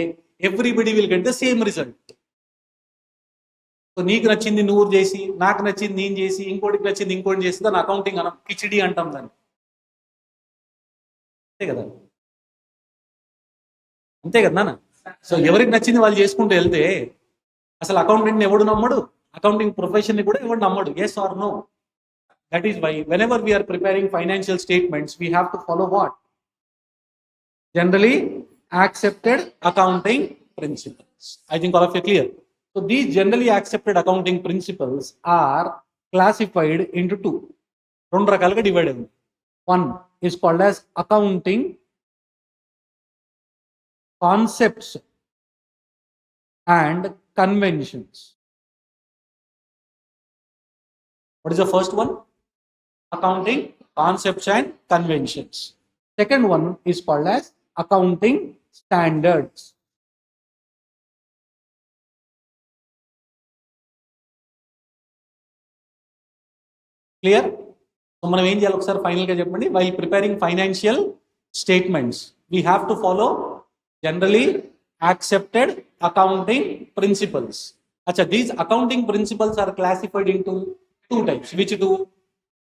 everybody will get the same result. So నీకు నచ్చింది నువ్వు చేసి, నాకు నచ్చింది నేను చేసి, ఇంకోటికి నచ్చింది ఇంకోటి చేసి, దాన్ని అకౌంటింగ్ అనం, కిచిడి అంటాం దాన్ని. అంతే కదా, అంతే కదా నాన్న. సో ఎవరికి నచ్చింది వాళ్ళు చేసుకుంటూ వెళ్తే అసలు అకౌంటెంట్ని ఎవడు నమ్మడు, అకౌంటింగ్ ప్రొఫెషన్ని కూడా ఎవడు నమ్మడు. Yes or no? That is why whenever we're preparing financial statements we have to follow what? Generally accepted accounting principles. I think all of you are clear. So these generally accepted accounting principles are classified into 2. రెండు రకాలుగా divide అయింది. One is called as accounting concepts and conventions. What is the first one? Accounting concepts and conventions. Second one is called as accounting standards. Clear? So మనం ఏం చేయాలి ఒకసారి ఫైనల్గా చెప్పండి. While preparing financial statements we have to follow generally accepted accounting principles. అచ్చా, these accounting principles are classified into 2 types. Which 2?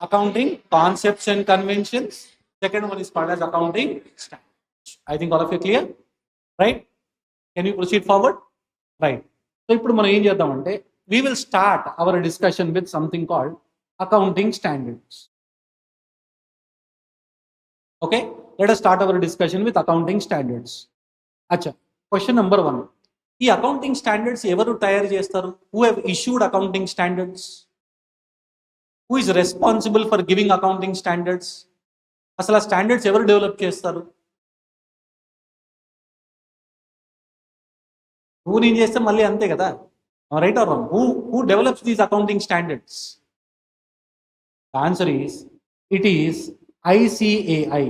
Accounting concepts and conventions. Second one is called as accounting standards. I think all of you clear? Right? Can you proceed forward? Right. So ఇప్పుడు మనం ఏం చేద్దామంటే we will start our discussion with something called accounting standards. Okay, let us start our discussion with accounting standards. Acha, question number 1. ఈ accounting standards ఎవరు తయారు చేస్తారు? Who have issued accounting standards? Who is responsible for giving accounting standards? అసలు ఆ standards ఎవరు develop చేస్తారు? నువ్వు నేను చేస్తే మళ్ళీ అంతే కదా, right or wrong? Who develops these accounting standards? The answer is, it is ICAI.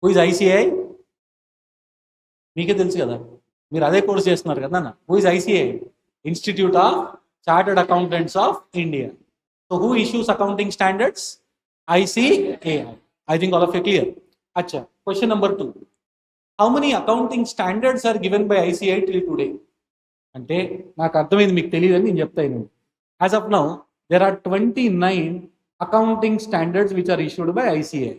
Who is ICAI? మీకే తెలుసు కదా, మీరు అదే కోర్స్ చేస్తున్నారు కదా అన్న. Who is ICAI? Institute of chartered accountants of India. So who issues accounting standards? ICAI. I think all of you clear. Acha, question number 2. How many accounting standards are given by ICAI till today? అంటే నాకు అర్థమైంది, మీకు తెలియదని నేను చెప్తాను. As of now, there are 29 accounting standards which are issued by ICAI,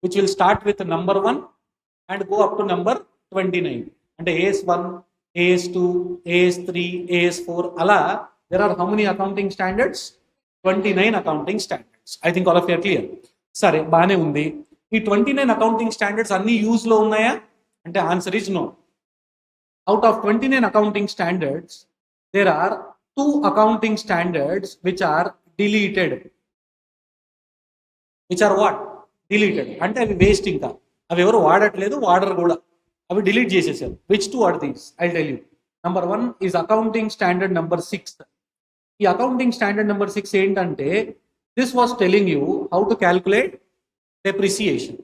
which will start with number 1 and go up to number 29. And AS1, AS2, AS3, AS4, ala, there are how many accounting standards? 29 accounting standards. I think all of you are clear. సరే, బాగానే ఉంది. ఈ 29 accounting standards అన్ని use లో ఉన్నాయా అంటే answer is no. Out of 29 accounting standards, there are 2 accounting standards which are deleted. Which are what? Deleted. అంటే అవి వేస్ట్, ఇంకా అవి ఎవరు వాడట్లేదు, వాడరు కూడా, అవి డిలీట్ చేసేసారు. Which 2 are these? I'll tell you. Number 1 is accounting standard number 6. ఈ అకౌంటింగ్ స్టాండర్డ్ నెంబర్ 6 ఏంటంటే, this was telling you how to calculate depreciation.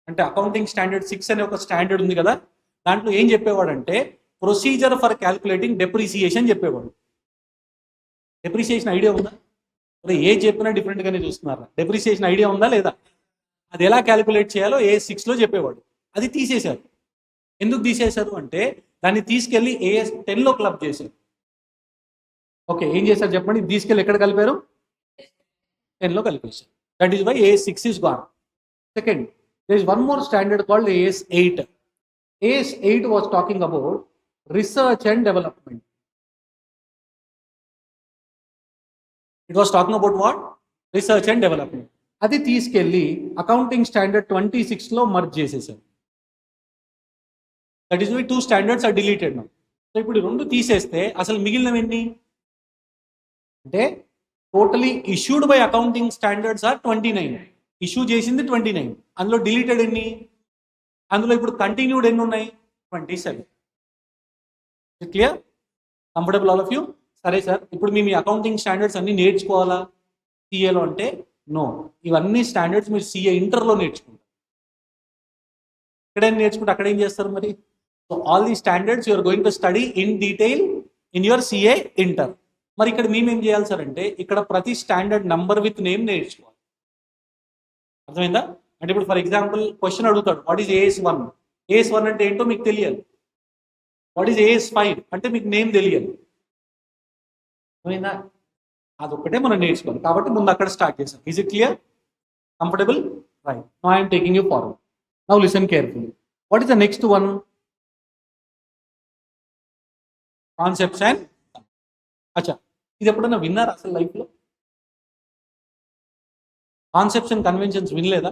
అంటే అకౌంటింగ్ స్టాండర్డ్ 6 అనే ఒక స్టాండర్డ్ ఉంది కదా, దాంట్లో ఏం చెప్పేవాడంటే ప్రొసీజర్ ఫర్ క్యాల్కులేటింగ్ డెప్రిసియేషన్ చెప్పేవాడు. డెప్రిసియేషన్ ఐడియా ఉందా? అదే ఏ చెప్పినా డిఫరెంట్గానే చూస్తున్నారా? డెప్రిసియేషన్ ఐడియా ఉందా లేదా? అది ఎలా క్యాల్కులేట్ చేయాలో AS6లో చెప్పేవాడు. అది తీసేశారు. ఎందుకు తీసేశారు అంటే దాన్ని తీసుకెళ్ళి AS10లో క్లబ్ చేశారు. ఓకే, ఏం చేశారు చెప్పండి? తీసుకెళ్ళి ఎక్కడ కలిపారు? 10లో కలిపేశారు. That is why AS6 is gone. Second, there is one more standard called AS8. AS8 was talking about research and development. It was talking about what? Research and development. అది తీసుకెళ్ళి అకౌంటింగ్ స్టాండర్డ్ 26లో merge చేసేసారు. That is why 2 standards are deleted now. So ఇప్పుడు 2 తీసేస్తే అసలు మిగిలినవన్నీ అంటే totally issued by accounting standards are 29. Issue చేసింది 29, అందులో డిలీటెడ్ ఎన్ని? అందులో ఇప్పుడు కంటిన్యూడ్ ఎన్ని ఉన్నాయి? 27. Clear? Comfortable all of you? సరే సార్, ఇప్పుడు మేము ఈ అకౌంటింగ్ స్టాండర్డ్స్ అన్ని నేర్చుకోవాలా CAలో అంటే నో. ఇవన్నీ స్టాండర్డ్స్ మీరు CA ఇంటర్లో నేర్చుకుంటారు. ఎక్కడైనా నేర్చుకుంటే అక్కడ ఏం చేస్తారు మరి? So all the standards you're going to study in detail in your CA inter. మరి ఇక్కడ మేమేం చేయాలి సార్ అంటే ఇక్కడ ప్రతి స్టాండర్డ్ నంబర్ విత్ నేమ్ నేర్చుకోవాలి. అర్థమైందా? అంటే ఇప్పుడు ఫర్ ఎగ్జాంపుల్ క్వశ్చన్ అడుగుతాడు, వాట్ ఈజ్ AS1? AS1 అంటే ఏంటో మీకు తెలియాలి. వాట్ ఈజ్ AS5 అంటే మీకు నేమ్ తెలియాలి. అర్థమైందా? అదొక్కటే మనం నేర్చుకోవాలి. కాబట్టి ముందు అక్కడ స్టార్ట్ చేసాం. Is it clear? Comfortable? Right. Now I'm taking you forward. Now listen carefully. What is the next one? Concepts and. అచ్చా, ఇది ఎప్పుడన్నా విన్నారా అసలు లైఫ్లో? కాన్సెప్ట్స్ అండ్ కన్వెన్షన్స్ వినలేదా?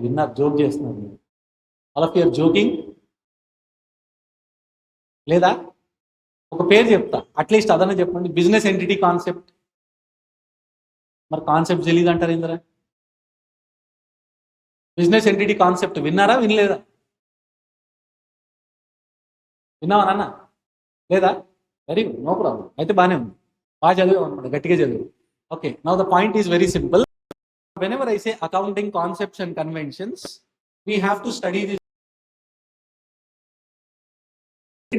విన్నారు, జోక్ చేస్తున్నారు. All of you are joking. లేదా? ఒక పేరు చెప్తా, అట్లీస్ట్ అదన్నా చెప్పండి. Business entity concept. మరి కాన్సెప్ట్ తెలియదు అంటారు ఏందరా? బిజినెస్ ఎంటిటీ కాన్సెప్ట్ విన్నారా, వినలేదా? విన్నావా నాన్న? లేదా? Very good, no problem. అయితే బాగానే ఉంది, బాగా చదివావు అనమాట, గట్టిగా చదివావు. Okay, now the point is very simple. Whenever I say accounting concepts and conventions, we have to study this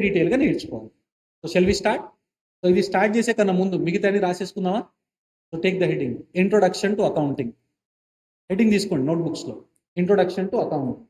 డీటెయిల్గా నేర్చుకోవాలి. So shall we start? So ఇది స్టార్ట్ చేసే కన్నా ముందు మిగతాన్ని రాసేసుకుందామా? So take the heading, introduction to accounting. Heading తీసుకోండి నోట్బుక్స్లో, ఇంట్రొడక్షన్ టు అకౌంటింగ్.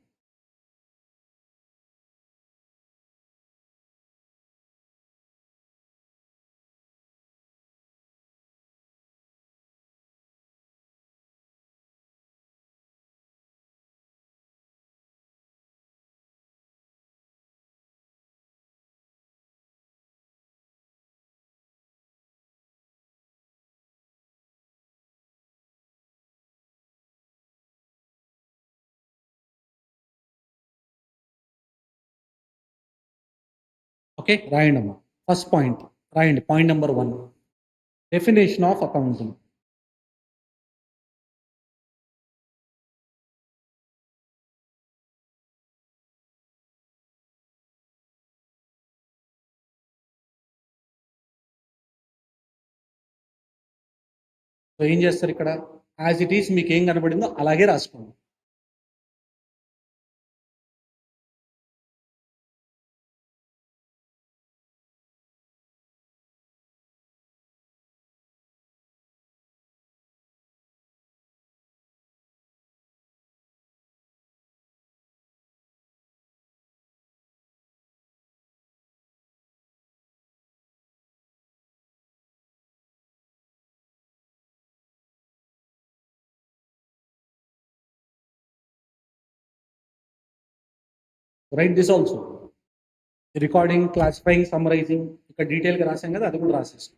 ఓకే, రాయండి అమ్మా. ఫస్ట్ పాయింట్ రాయండి, point number 1, definition of accounting. So ఏం చేస్తారు ఇక్కడ, యాజ్ ఇట్ ఈస్ మీకు ఏం కనబడిందో అలాగే రాసుకోండి. Right this also, recording, classifying, summarising, ఇక్కడ డీటెయిల్గా రాసాం కదా, అది కూడా రాసేస్తాం.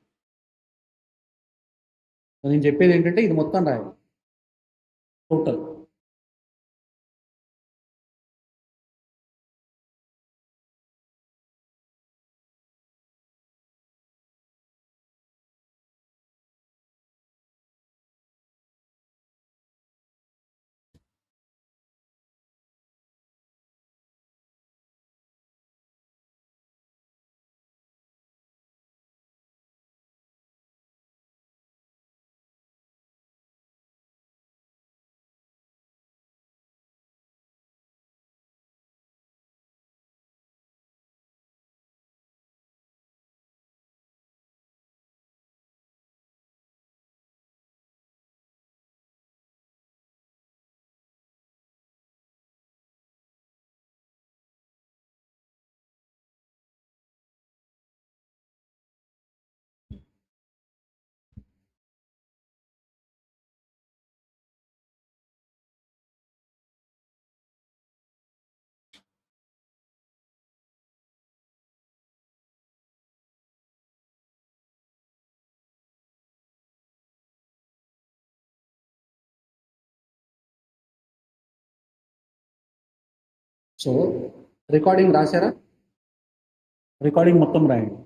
నేను చెప్పేది ఏంటంటే ఇది మొత్తం రాయాలి టోటల్. సో రికార్డింగ్ రాశారా, రికార్డింగ్ మొత్తం రాయండి.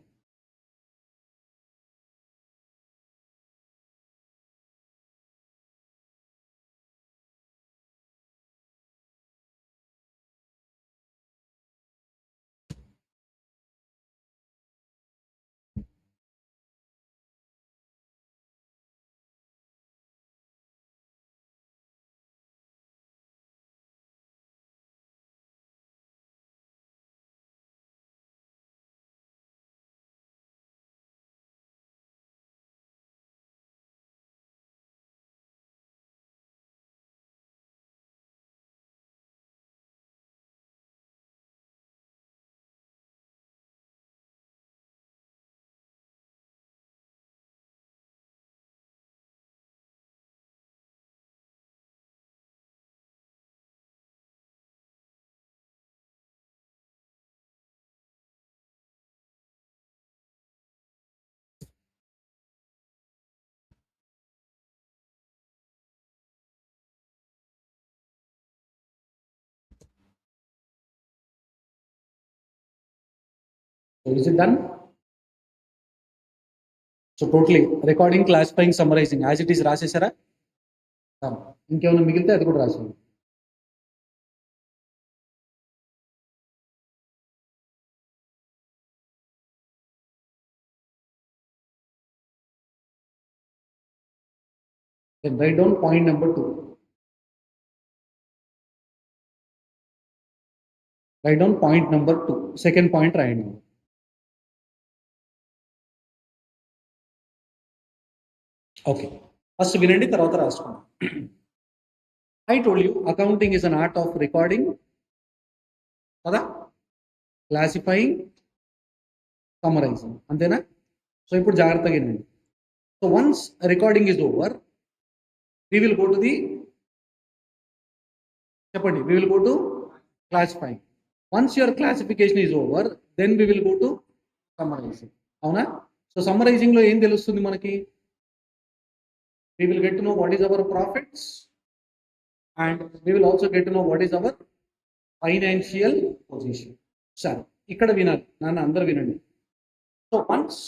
So is it done? So totally recording, classifying, summarising as it is రాసేసారా? ఇంకేమైనా మిగిలితే అది కూడా రాసేయండి. Then write down point number 2. Write down point number 2. Second point రాయండి. ఓకే, ఫస్ట్ వినండి, తర్వాత రాసుకోండి. I told you accounting is an art of recording, కదా, క్లాసిఫైయింగ్, సమ్మరైజింగ్, అంతేనా? సో ఇప్పుడు జాగ్రత్తగా వినండి. So once recording is over, we will go to the, చెప్పండి, we will go to classifying. Once your classification is over, then we will go to summarizing. అవునా? So summarising లో ఏం తెలుస్తుంది మనకి? We will get to know what is our profits and we will also get to know what is our financial position. సరే, ఇక్కడ వినాలి నాన్న, అందరూ వినండి. సో వన్స్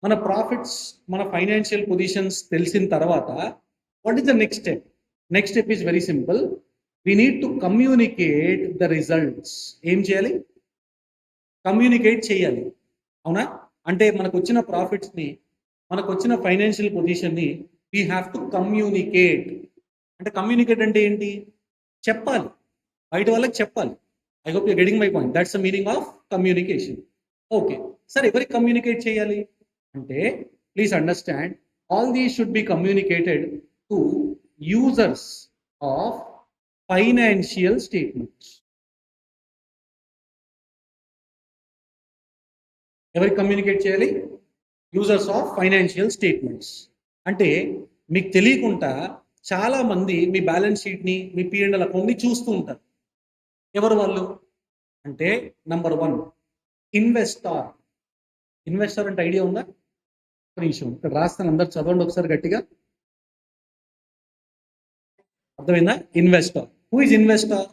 మన ప్రాఫిట్స్, మన ఫైనాన్షియల్ పొజిషన్స్ తెలిసిన తర్వాత what is the next step? Next step is very simple. We need to communicate the results. ఏం చేయాలి? కమ్యూనికేట్ చేయాలి. అవునా? అంటే మనకు వచ్చిన ప్రాఫిట్స్ని, మనకు వచ్చిన ఫైనాన్షియల్ పొజిషన్ని వీ హ్యావ్ టు కమ్యూనికేట్. అంటే కమ్యూనికేట్ అంటే ఏంటి? చెప్పాలి, బయట వాళ్ళకి చెప్పాలి. I hope you getting my point. That's the meaning of communication. Okay, సరే ఎవరికి కమ్యూనికేట్ చేయాలి అంటే, please understand, all these should be communicated to users of financial statements. ఎవరికి కమ్యూనికేట్ చేయాలి? Users of financial statements. అంటే మీకు తెలియకుండా చాలా మంది మీ బ్యాలెన్స్ షీట్ని, మీ P&L అకౌంట్ని చూస్తూ ఉంటారు. ఎవరు వాళ్ళు అంటే, నంబర్ 1 ఇన్వెస్టార్. ఇన్వెస్టర్ అంటే ఐడియా ఉందా? ఒక నిమిషం ఇక్కడ రాస్తాను, అందరు చదవండి ఒకసారి గట్టిగా. అర్థమైందా? Investor. Who is investor?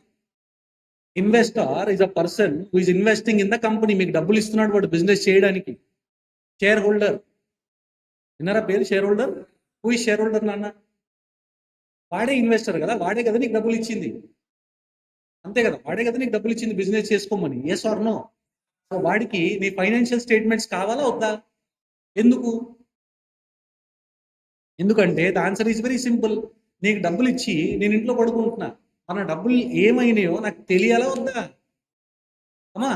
Investor is a person who is investing in the company. మీకు డబ్బులు ఇస్తున్నాడు వాడు బిజినెస్ చేయడానికి. Share holder. విన్నారా పేరు? Share holder. Who is share holder నాన్న? వాడే ఇన్వెస్టర్ కదా, వాడే కదా నీకు డబ్బులు ఇచ్చింది. అంతే కదా, వాడే కదా నీకు డబ్బులు ఇచ్చింది బిజినెస్ చేసుకోమని. Yes or no? సో వాడికి నీ ఫైనాన్షియల్ స్టేట్మెంట్స్ కావాలా వద్దా? ఎందుకు? ఎందుకంటే the answer is very simple. నీకు డబ్బులు ఇచ్చి నేను ఇంట్లో పడుకుంటున్నా, మన డబ్బులు ఏమైనాయో నాకు తెలియాలా వద్దా? అమ్మా,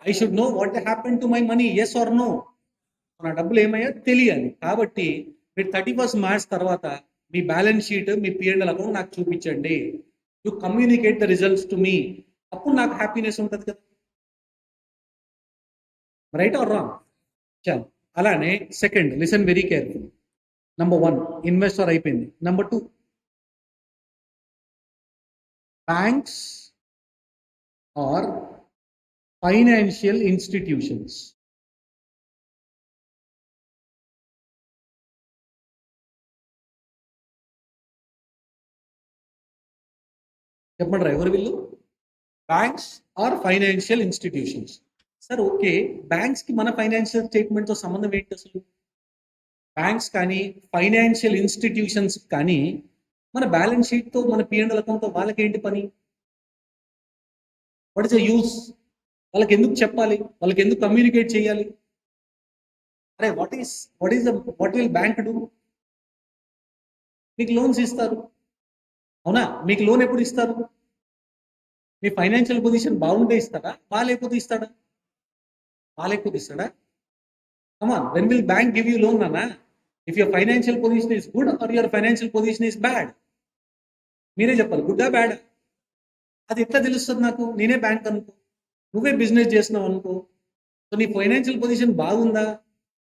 I should know what happen to my money. Yes or no? నా డబ్బులు ఏమయ్యా తెలియాలి. కాబట్టి మీరు 31st మార్చ్ తర్వాత మీ బ్యాలెన్స్ షీట్, మీ P&L అకౌంట్ నాకు చూపించండి. You communicate the results to me. అప్పుడు నాకు హ్యాపీనెస్ ఉంటుంది కదా. Right or wrong? చాలు. అలానే second, listen very careful. Number 1 investor అయిపోయింది. Number 2 banks or financial institutions. చెప్పండి ఎవరు వీళ్ళు? Banks or financial institutions. Sir okay, banks కి మన ఫైనాన్షియల్ స్టేట్మెంట్ తో సంబంధం ఏంటి అసలు? బ్యాంక్స్ కానీ ఫైనాన్షియల్ ఇన్స్టిట్యూషన్స్ కానీ మన బ్యాలెన్స్ షీట్ తో, మన P&L అకౌంట్ తో వాళ్ళకి ఏంటి పని? What is the use? వాళ్ళకి ఎందుకు చెప్పాలి? వాళ్ళకి ఎందుకు కమ్యూనికేట్ చేయాలి? అరే what is what will bank do? మీకు లోన్స్ ఇస్తారు, అవునా? మీకు లోన్ ఎప్పుడు ఇస్తారు? మీ ఫైనాన్షియల్ పొజిషన్ బాగుంటే ఇస్తాడా, బాగాలేకపోతే ఇస్తాడా? బాగాలేకపోతే ఇస్తాడా? Come on, when will bank give you loan అన్నా? If your financial position is good or your financial position is bad? మీరే చెప్పాలి, గుడ్డా బ్యాడ్? అది ఎట్లా తెలుస్తుంది నాకు? నేనే బ్యాంక్ అనుకో, నువ్వే బిజినెస్ చేస్తున్నావు అనుకో, సో నీ ఫైనాన్షియల్ పొజిషన్ బాగుందా,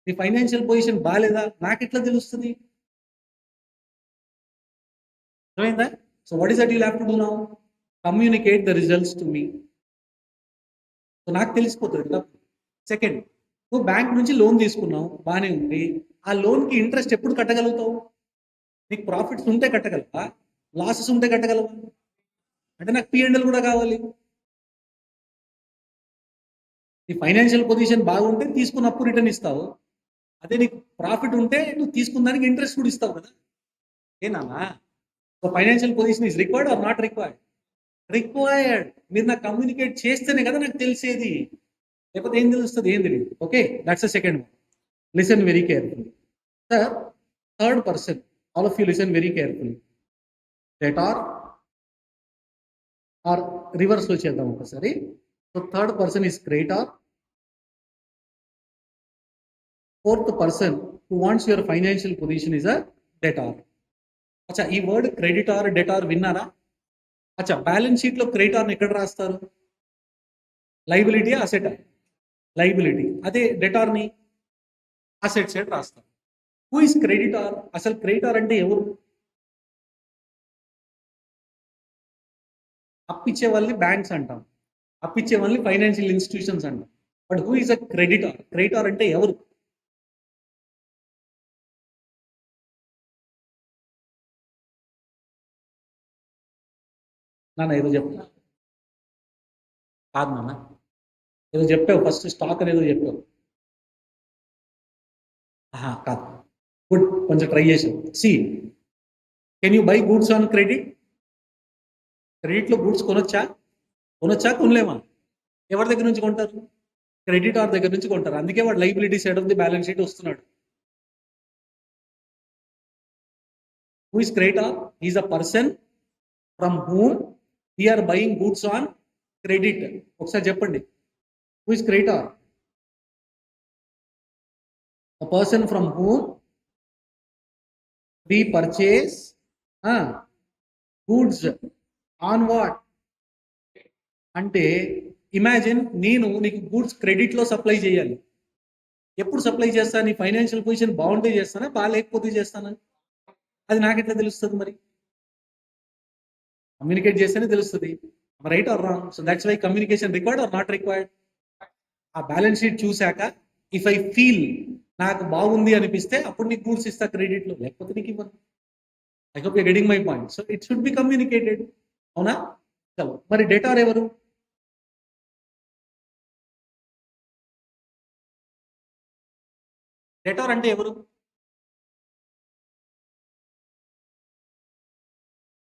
నీ ఫైనాన్షియల్ పొజిషన్ బాగాలేదా నాకు ఎట్లా తెలుస్తుంది? అర్థమైందా? So what is that you have to do now? Communicate the results to me. So నాకు తెలిసిపోతుంది కదా. సెకండ్, నువ్వు బ్యాంక్ నుంచి లోన్ తీసుకున్నావు, బాగానే ఉంది. ఆ లోన్కి ఇంట్రెస్ట్ ఎప్పుడు కట్టగలుగుతావు? నీకు ప్రాఫిట్స్ ఉంటే కట్టగలవా, లాసెస్ ఉంటే కట్టగలవా? అంటే నాకు P&L కూడా కావాలి. నీ ఫైనాన్షియల్ పొజిషన్ బాగుంటే తీసుకున్న అప్పు రిటర్న్ ఇస్తావు. అదే నీకు ప్రాఫిట్ ఉంటే నువ్వు తీసుకున్న దానికి ఇంట్రెస్ట్ కూడా ఇస్తావు కదా. ఏనా? So financial position is required or not required? Required. మీరు నాకు కమ్యూనికేట్ చేస్తేనే కదా నాకు తెలిసేది, లేకపోతే ఏం తెలుస్తుంది? ఏం తెలియదు. Okay, that's the second one. Listen very carefully. Sir, third person, all of you listen very carefully. Debtor or reverse లో చేద్దాం ఒకసారి. So third person is creditor. Fourth person who wants your financial position is a debtor. అచ్చా, ఈ word creditor, debtor విన్నారా? అచ్చా, balance sheet లో క్రెడిటార్ని ఎక్కడ రాస్తారు? Liability, asset? లైబిలిటీ. అదే డెటార్ని అసెట్ సైడ్ రాస్తారు. Who is creditor? అసలు క్రెడిటార్ అంటే ఎవరు? అప్పిచ్చే వాళ్ళని బ్యాంక్స్ అంటాం, అప్పిచ్చే వాళ్ళని ఫైనాన్షియల్ ఇన్స్టిట్యూషన్స్ అంటాం. But who is a creditor? Creditor అంటే ఎవరు? నాన్న ఏదో చెప్తా. కాదు నాన్న, ఏదో చెప్పావు ఫస్ట్, స్టాక్ అనేది చెప్పావు. కాదు. గుడ్, కొంచెం ట్రై చేసాం. See, can you buy goods on credit? క్రెడిట్లో గూడ్స్ కొనొచ్చా? కొనలేమా? ఎవరి దగ్గర నుంచి కొంటారు? క్రెడిటార్ దగ్గర నుంచి కొంటారు. అందుకే వాడు liability side of the balance sheet వస్తున్నాడు. Who is creditor? Is a person from whom we are buying goods on credit. ఒకసారి చెప్పండి, who is creditor? A person from whom we purchase goods on what? అంటే imagine, నేను నీకు goods క్రెడిట్లో supply చేయాలి. ఎప్పుడు supply చేస్తాను? నీ ఫైనాన్షియల్ పొజిషన్ బాగుంటే చేస్తానా, బాగాలేకపోతే చేస్తానా? అది నాకెట్లా తెలుస్తుంది? మరి కమ్యూనికేట్ చేస్తేనే తెలుస్తుంది, right or wrong. So that's why communication required or not required. ఆ బ్యాలెన్స్ షీట్ చూశాక ఇఫ్ ఐ ఫీల్ నాకు బాగుంది అనిపిస్తే అప్పుడు నీకు గూడ్స్ ఇస్తా క్రెడిట్లో, లేకపోతే నీకు ఇవ్వను. I hope you getting my point. So it should be communicated. అవునా? చలో, మరి డేటార్ ఎవరు? డేటార్ అంటే ఎవరు?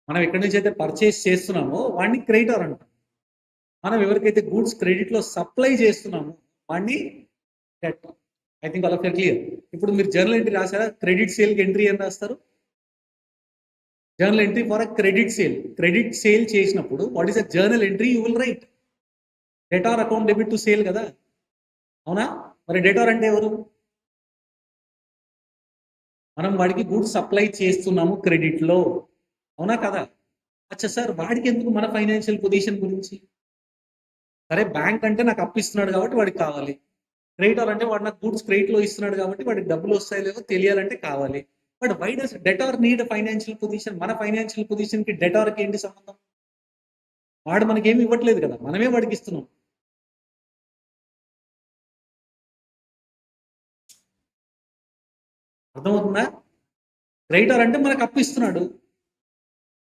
మనం ఎక్కడి నుంచి అయితే పర్చేస్ చేస్తున్నామో వాడిని క్రెడిటార్ అంటాం. మనం ఎవరికైతే గూడ్స్ క్రెడిట్లో సప్లై చేస్తున్నామో వాడిని debtor. I think all of you clear. ఇప్పుడు మీరు జర్నల్ ఎంట్రీ రాసారా? క్రెడిట్ సేల్కి ఎంట్రీ అని రాస్తారు. Journal entry for a credit sale. Credit sale చేసినప్పుడు what is a journal entry you will write? Debtor account debit to sale కదా. అవునా? మరి డెటార్ అంటే ఎవరు? మనం వాడికి గూడ్స్ సప్లై చేస్తున్నాము క్రెడిట్లో, అవునా కదా? అచ్చా సార్, వాడికి ఎందుకు మన ఫైనాన్షియల్ పొజిషన్ గురించి? సరే, బ్యాంక్ అంటే నాకు అప్పు ఇస్తున్నాడు కాబట్టి వాడికి కావాలి. క్రెడిటార్ అంటే వాడు నాకు గూడ్స్ క్రెడిట్లో ఇస్తున్నాడు కాబట్టి వాడికి డబ్బులు వస్తాయో లేవో తెలియాలంటే కావాలి. But why does debtor need financial position? మన ఫైనాన్షియల్ పొజిషన్కి డెటార్కి ఏంటి సంబంధం? వాడు మనకేమి ఇవ్వట్లేదు కదా, మనమే వాడికి ఇస్తున్నాం. అర్థమవుతుందా? క్రెడిటార్ అంటే మనకు అప్పు ఇస్తున్నాడు,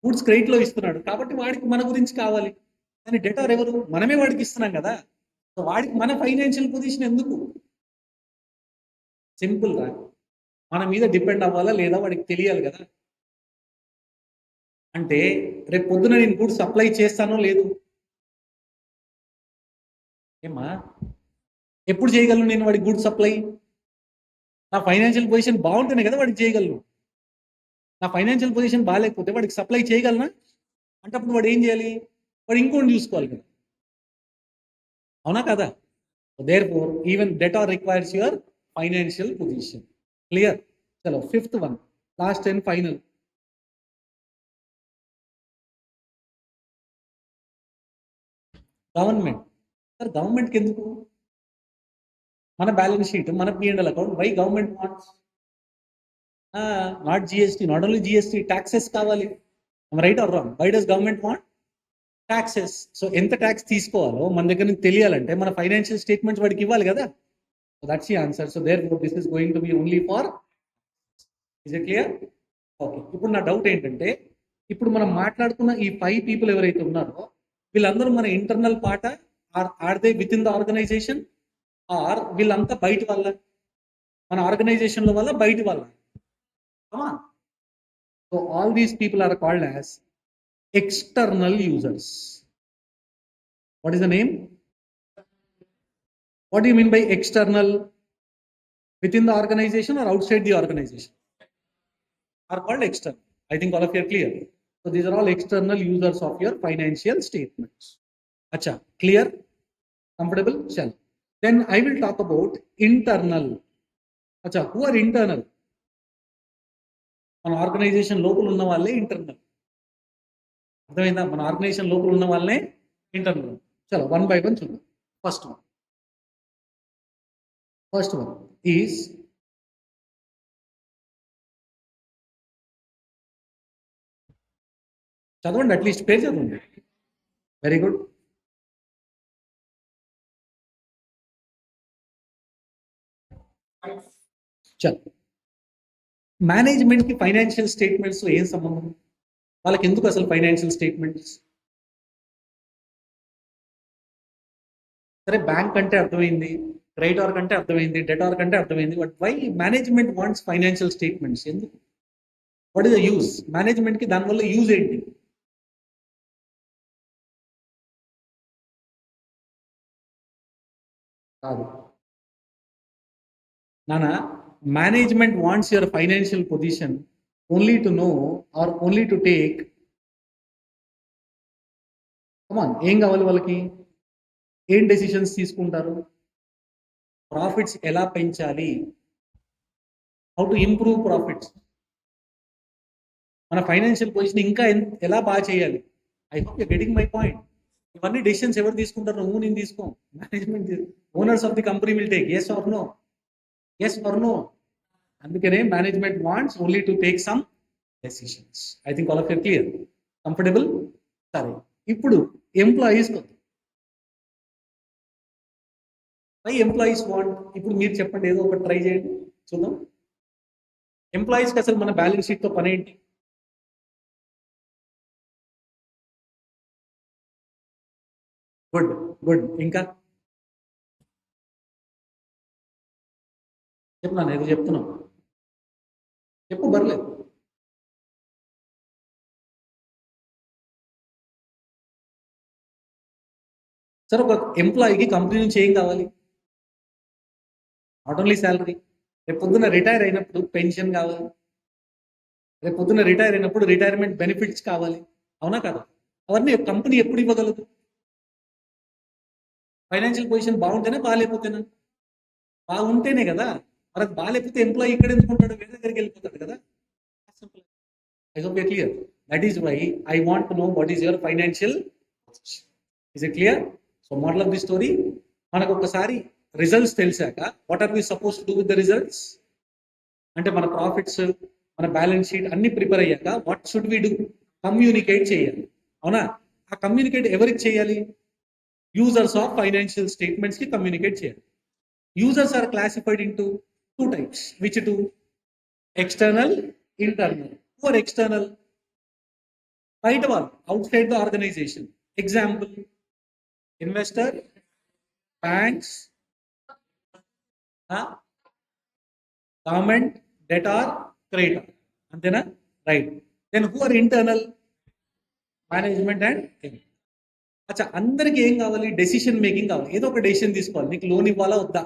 గూడ్స్ క్రెడిట్లో ఇస్తున్నాడు కాబట్టి వాడికి మన గురించి కావాలి. కానీ డెటార్ ఎవరు? మనమే వాడికి ఇస్తున్నాం కదా. సో వాడికి మన ఫైనాన్షియల్ పొజిషన్ ఎందుకు? సింపుల్ రా, మన మీద డిపెండ్ అవ్వాలా లేదా వాడికి తెలియాలి కదా. అంటే రేపు పొద్దున నేను గూడ్స్ సప్లై చేస్తానో లేదు? ఏమా, ఎప్పుడు చేయగలను నేను వాడికి గూడ్స్ సప్లై? నా ఫైనాన్షియల్ పొజిషన్ బాగుంటేనే కదా వాడికి చేయగలను. నా ఫైనాన్షియల్ పొజిషన్ బాగాలేకపోతే వాడికి సప్లై చేయగలనా? అంటే అప్పుడు వాడు ఏం చేయాలి? వాడు ఇంకోటి చూసుకోవాలి కదా. అవునా కదా? Therefore even debtor requires your financial position. Clear? చలో, fifth one, last and final. Government. Sir, గవర్నమెంట్కి ఎందుకు? మన బ్యాలెన్స్ షీట్, మన P&L account. Why government wants? Not GST, not only GST, taxes కావాలి. Right or wrong? Why does government want taxes? So ఎంత tax తీసుకోవాలో మన దగ్గర నుంచి తెలియాలంటే మన ఫైనాన్షియల్ స్టేట్మెంట్స్ వాడికి ఇవ్వాలి కదా. So that's the answer. So therefore this is going to be only for. Is it clear? Okay. ఇప్పుడు నా డౌట్ ఏంటంటే, ఇప్పుడు మనం మాట్లాడుకున్న ఈ 5 పీపుల్ ఎవరైతే ఉన్నారో వీళ్ళందరూ మన internal part or they within the organisation or వీళ్ళంతా బయట వల్ల? మన ఆర్గనైజేషన్ల వల్ల బయట వల్ల? So all these people are called as external users. What is the name? What do you mean by external? Within the organization or outside the organization? Are called external. I think all of you are clear. So these are all external users of your financial statements. Acha, clear? Comfortable? Shall. Then I will talk about internal. Acha, who are internal? An organization local unna valle internal. అర్థమైందా? మన organisation లోపల ఉన్న వాళ్ళనే internal. చలో, one by one చూద్దాం. First one is చదవండి, at least పేరు చదవండి. Very good. చలో, మేనేజ్మెంట్కి ఫైనాన్షియల్ స్టేట్మెంట్స్ ఏం సంబంధం? వాళ్ళకి ఎందుకు అసలు ఫైనాన్షియల్ స్టేట్మెంట్స్? సరే, బ్యాంక్ అంటే అర్థమైంది, క్రెడిటార్ కంటే అర్థమైంది, డెటార్ కంటే అర్థమైంది. But why management wants financial statements? ఎందుకు? What is the use? మేనేజ్మెంట్కి దానివల్ల యూజ్ ఏంటి? కాదు నానా, management wants your financial position only to know or only to take. Come on, ఏం కావాలి వాళ్ళకి? ఏం డెసిషన్స్ తీసుకుంటారు? ప్రాఫిట్స్ ఎలా పెంచాలి, హౌ టు ఇంప్రూవ్ ప్రాఫిట్స్, మన ఫైనాన్షియల్ పొజిషన్ ఇంకా ఎలా బాగా చేయాలి. I hope you getting my point. ఇవన్నీ డెసిషన్స్ ఎవరు తీసుకుంటారు? నువ్వు నేను తీసుకో. Management, owners of the company will take. Yes or no? Yes or no? అందుకనే management wants only to take some decisions. I think all of you clear, comfortable. సరే, ఇప్పుడు employees why employees want, ఇప్పుడు మీరు చెప్పండి, ఏదో ఒకటి try చేయండి చూద్దాం. ఎంప్లాయీస్కి అసలు మన బ్యాలెన్స్ షీట్తో పని ఏంటి? Good good. ఇంకా చెప్తున్నాను, ఏదో చెప్తున్నావు, చెప్పు, బర్లేదు. సరే, ఒక ఎంప్లాయీకి కంపెనీ నుంచి ఏం కావాలి? Not only salary. రేపు పొద్దున్న రిటైర్ అయినప్పుడు పెన్షన్ కావాలి, రేపు పొద్దున్న రిటైర్ అయినప్పుడు రిటైర్మెంట్ బెనిఫిట్స్ కావాలి, అవునా కదా? అవన్నీ కంపెనీ ఎప్పుడు ఇవ్వగలదు? ఫైనాన్షియల్ పొజిషన్ బాగుంటేనే, బాగాలేకపోతేనా? బాగుంటేనే కదా. మరి అది బాగాలేకపోతే ఎంప్లాయీ ఇక్కడ ఎందుకుంటాడు? వేరే దగ్గరికి వెళ్ళిపోతాడు కదా. I hope you clear. That is why I want to know what is your financial position. Is it clear? So model of the story, మనకు ఒకసారి రిజల్ట్స్ తెలిసాక what are we suppose to do with the results? అంటే మన profits, మన balance sheet అన్ని prepare అయ్యాక what should we do? Communicate చేయాలి, అవునా? ఆ కమ్యూనికేట్ ఎవరికి చేయాలి? యూజర్స్ ఆఫ్ ఫైనాన్షియల్ స్టేట్మెంట్స్ కి కమ్యూనికేట్ చేయాలి. Users are classified into two types. Which two? External, internal. Who are external? బయట వాళ్ళు, outside the organisation. Example, investor, banks, government, debtor, creditor. అంతేనా? Right. Then who are internal? Management and. అచ్చా, అందరికి ఏం కావాలి? Decision making కావాలి. ఏదో ఒక డెసిషన్ తీసుకోవాలి. నీకు లోన్ ఇవ్వాలా వద్దా?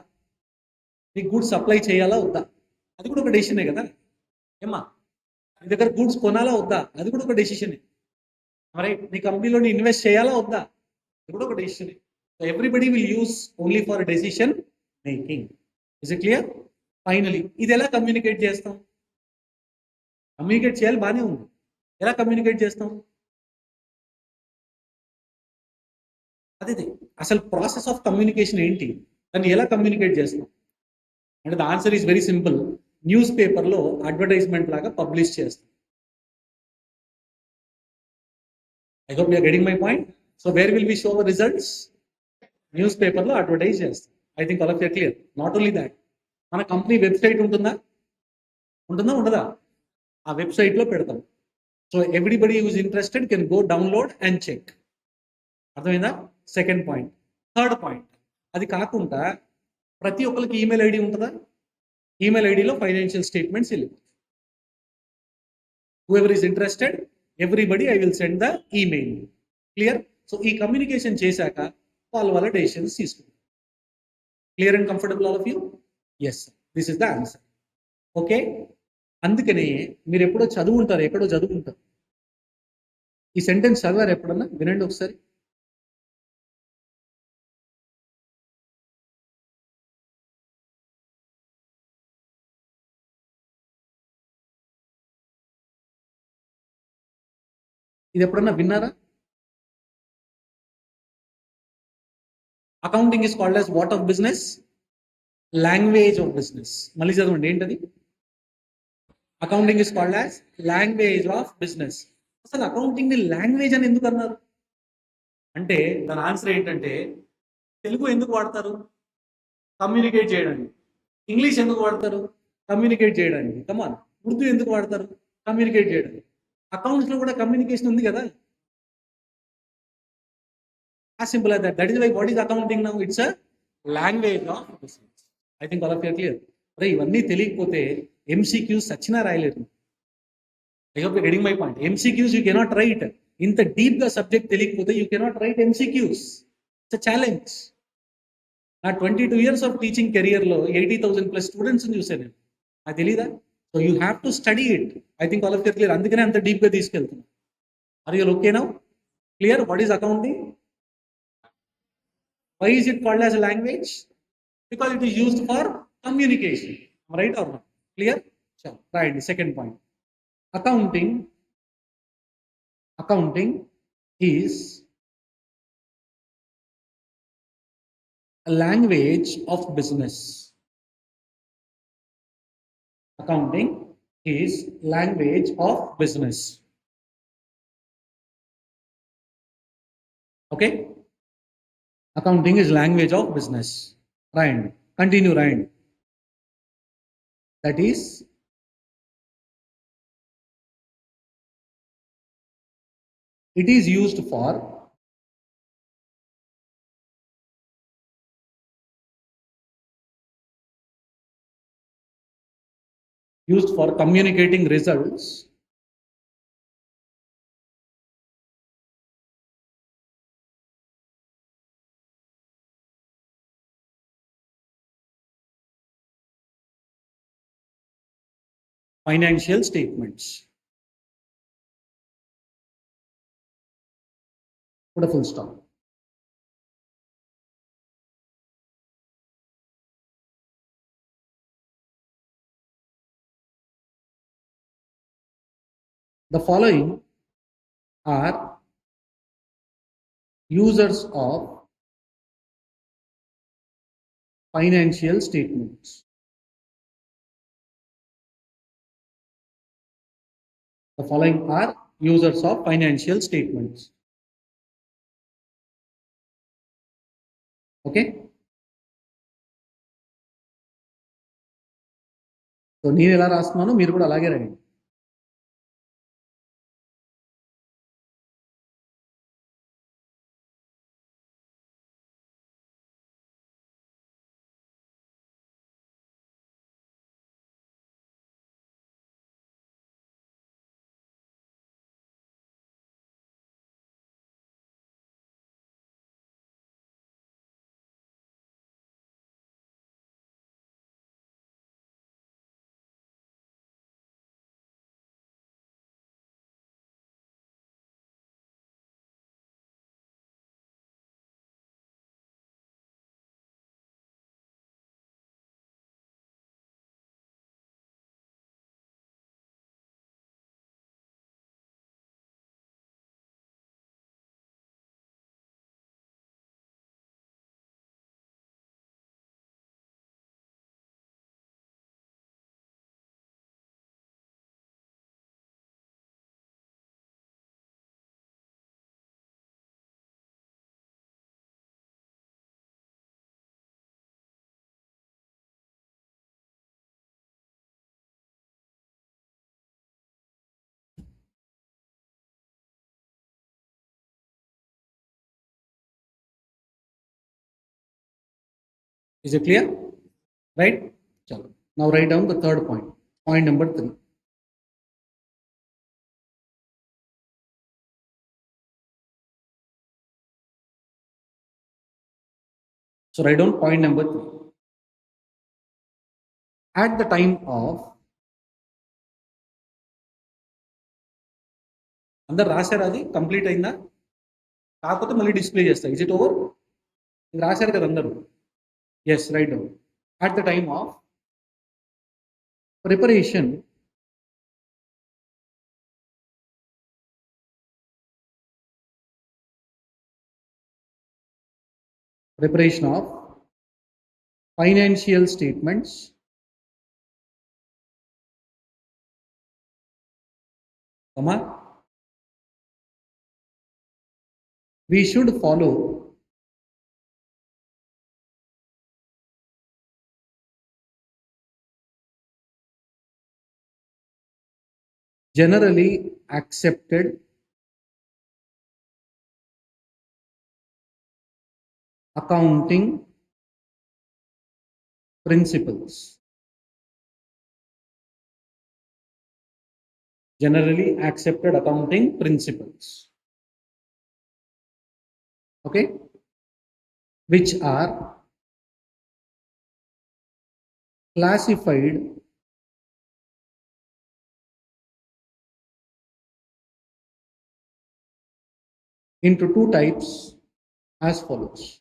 నీకు గూడ్స్ సప్లై చేయాలా వద్దా? అది కూడా ఒక డెసిషనే కదా. ఏమ్మా, నీ దగ్గర గూడ్స్ కొనాలా వద్దా? అది కూడా ఒక డెసిషనే. మరి నీ కంపెనీలో ఇన్వెస్ట్ చేయాలా వద్దా? అది కూడా ఒక డెసిషనే. Everybody will use only for decision making. Is it clear? Finally, ఇది ఎలా కమ్యూనికేట్ చేస్తాం? కమ్యూనికేట్ చేయాలి, బాగానే ఉంది. ఎలా కమ్యూనికేట్ చేస్తాం? అదే అసలు ప్రాసెస్ ఆఫ్ కమ్యూనికేషన్ ఏంటి? దాన్ని ఎలా కమ్యూనికేట్ చేస్తాం అంటే the answer is very simple. న్యూస్ పేపర్లో అడ్వర్టైజ్మెంట్ లాగా పబ్లిష్ చేస్తాం. I hope you're getting my point. So where will we show the results? న్యూస్ పేపర్లో అడ్వర్టైజ్ చేస్తాం. I think all of you clear. Not only that, మన కంపెనీ వెబ్సైట్ ఉంటుందా? ఉంటుందా ఉండదా? ఆ వెబ్సైట్లో పెడతాం. So everybody who's interested can go download and check. అర్థమైందా? Second point. థర్డ్ పాయింట్, అది కాకుండా ప్రతి ఒక్కరికి ఈమెయిల్ ఐడి ఉంటుందా? ఈమెయిల్ ఐడిలో ఫైనాన్షియల్ స్టేట్మెంట్స్ వెళ్ళిపోతాయి. whoever is interested, everybody I will send the email. Clear? So ఈ కమ్యూనికేషన్ చేశాక వాళ్ళ డెసిషన్స్ తీసుకుంటారు. Clear and comfortable all of you? Yes, this is the answer. Okay, అందుకనే మీరు ఎప్పుడో చదువుంటారు, ఎక్కడో చదువుకుంటారు. ఈ సెంటెన్స్ చదివారు ఎప్పుడన్నా? వినండి ఒకసారి. ఇది ఎప్పుడన్నా విన్నారా? Accounting is called as what of business? Language of business. మళ్ళీ చదవండి, ఏంటది? Accounting is called as language of business. అసలు అకౌంటింగ్ ని లాంగ్వేజ్ అని ఎందుకు అన్నారు అంటే దాని ఆన్సర్ ఏంటంటే, తెలుగు ఎందుకు వాడతారు? కమ్యూనికేట్ చేయడానికి. ఇంగ్లీష్ ఎందుకు వాడతారు? కమ్యూనికేట్ చేయడానికి. కమాన్, ఉర్దూ ఎందుకు వాడతారు? కమ్యూనికేట్ చేయడానికి. అకౌంట్స్ లో కూడా కమ్యూనికేషన్ ఉంది కదా. As simple as that. That is why what is accounting now? It's a language of business. I think all of you clear. అరే ఇవన్నీ తెలియకపోతే ఎంసీక్యూస్ సచ్చినా రాయలేరు. I hope you getting my point. MCQs you cannot write. ఇంత deep గా subject తెలియకపోతే you cannot write MCQs. It's a challenge. నా 22 years of teaching కెరియర్లో 80,000+ స్టూడెంట్స్ని చూసాను నేను. నాకు తెలీదా? So you have to study it. I think all of you clear. అందుకనే అంత డీప్గా తీసుకెళ్తున్నాను. Are you okay now? Clear? What is accounting? Why is it called as a language? Because it is used for communication. Right or not? Clear? Sure. Right. Second point. Accounting is a language of business. Accounting is language of business. Okay? Accounting is language of business. Right. Continue, right. That is it is used for communicating results financial statements. Put a full stop. The following are users of financial statements. The following are users of financial statements. Okay? So నేను ఎలా రాస్తున్నానో మీరు కూడా అలాగే రాయండి. Is it clear? Right? Now write down the third point. Point number 3. So write down point number 3. At the time of అందరు రాశారు, అది complete అయిందా? కాకపోతే మళ్ళీ డిస్ప్లే చేస్తా. Is it over? రాశారు కదా అందరూ? Yes, write down. At the time of preparation of financial statements, we should follow generally accepted accounting principles. Generally accepted accounting principles. Okay, which are classified into two types as follows.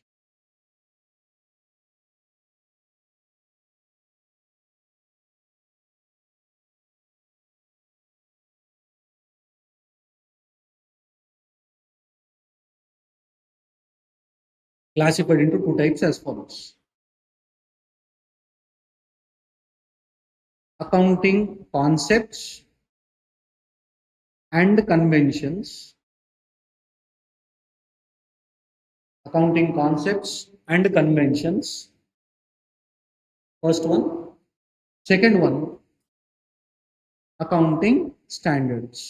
Classified into two types as follows. Accounting concepts and conventions. Accounting concepts and conventions. First one. Second one, accounting standards.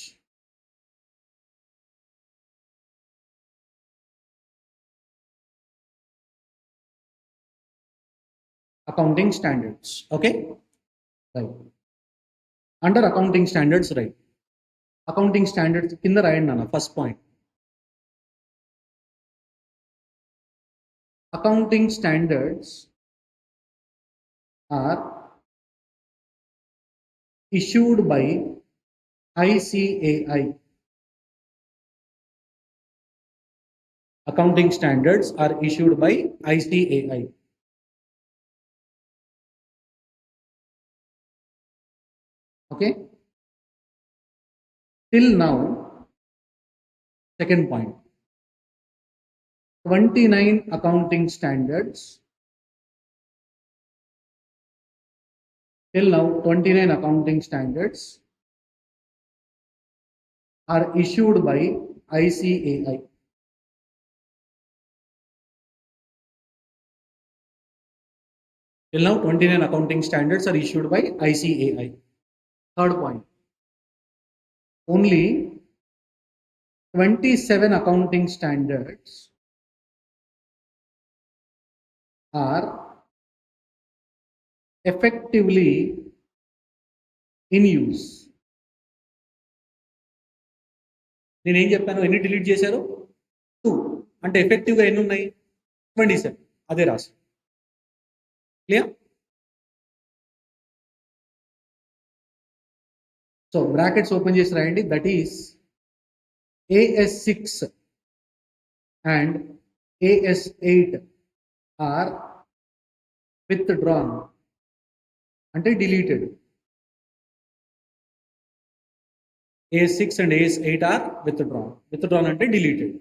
Accounting standards. Okay. Right. Under accounting standards, right. Accounting standards కింద రాయండి నాన్న first point. Accounting standards are issued by ICAI. Accounting standards are issued by ICAI. Okay. Till now, second point, 29 accounting standards. Till now, 29 accounting standards are issued by ICAI. Till now, 29 accounting standards are issued by ICAI. Third point, only 27 accounting standards are effectively in use. నేను ఏం చెప్పాను, ఎన్ని delete చేశారు? 2. అంటే ఎఫెక్టివ్గా ఎన్ని ఉన్నాయి? 27. అదే రాసి క్లియర్. సో బ్రాకెట్స్ ఓపెన్ చేసి రాయండి. That is AS6 and AS8 are withdrawn అంటే deleted. AS6 and AS8 are withdrawn. Withdrawn అంటే deleted.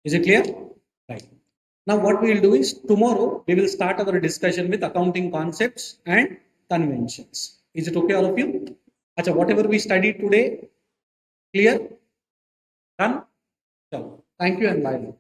Is it clear? Right. Now what we will do is tomorrow we will start our discussion with accounting concepts and conventions. Is it okay all of you? Acha, whatever we studied today, clear? Done? So, thank you and bye.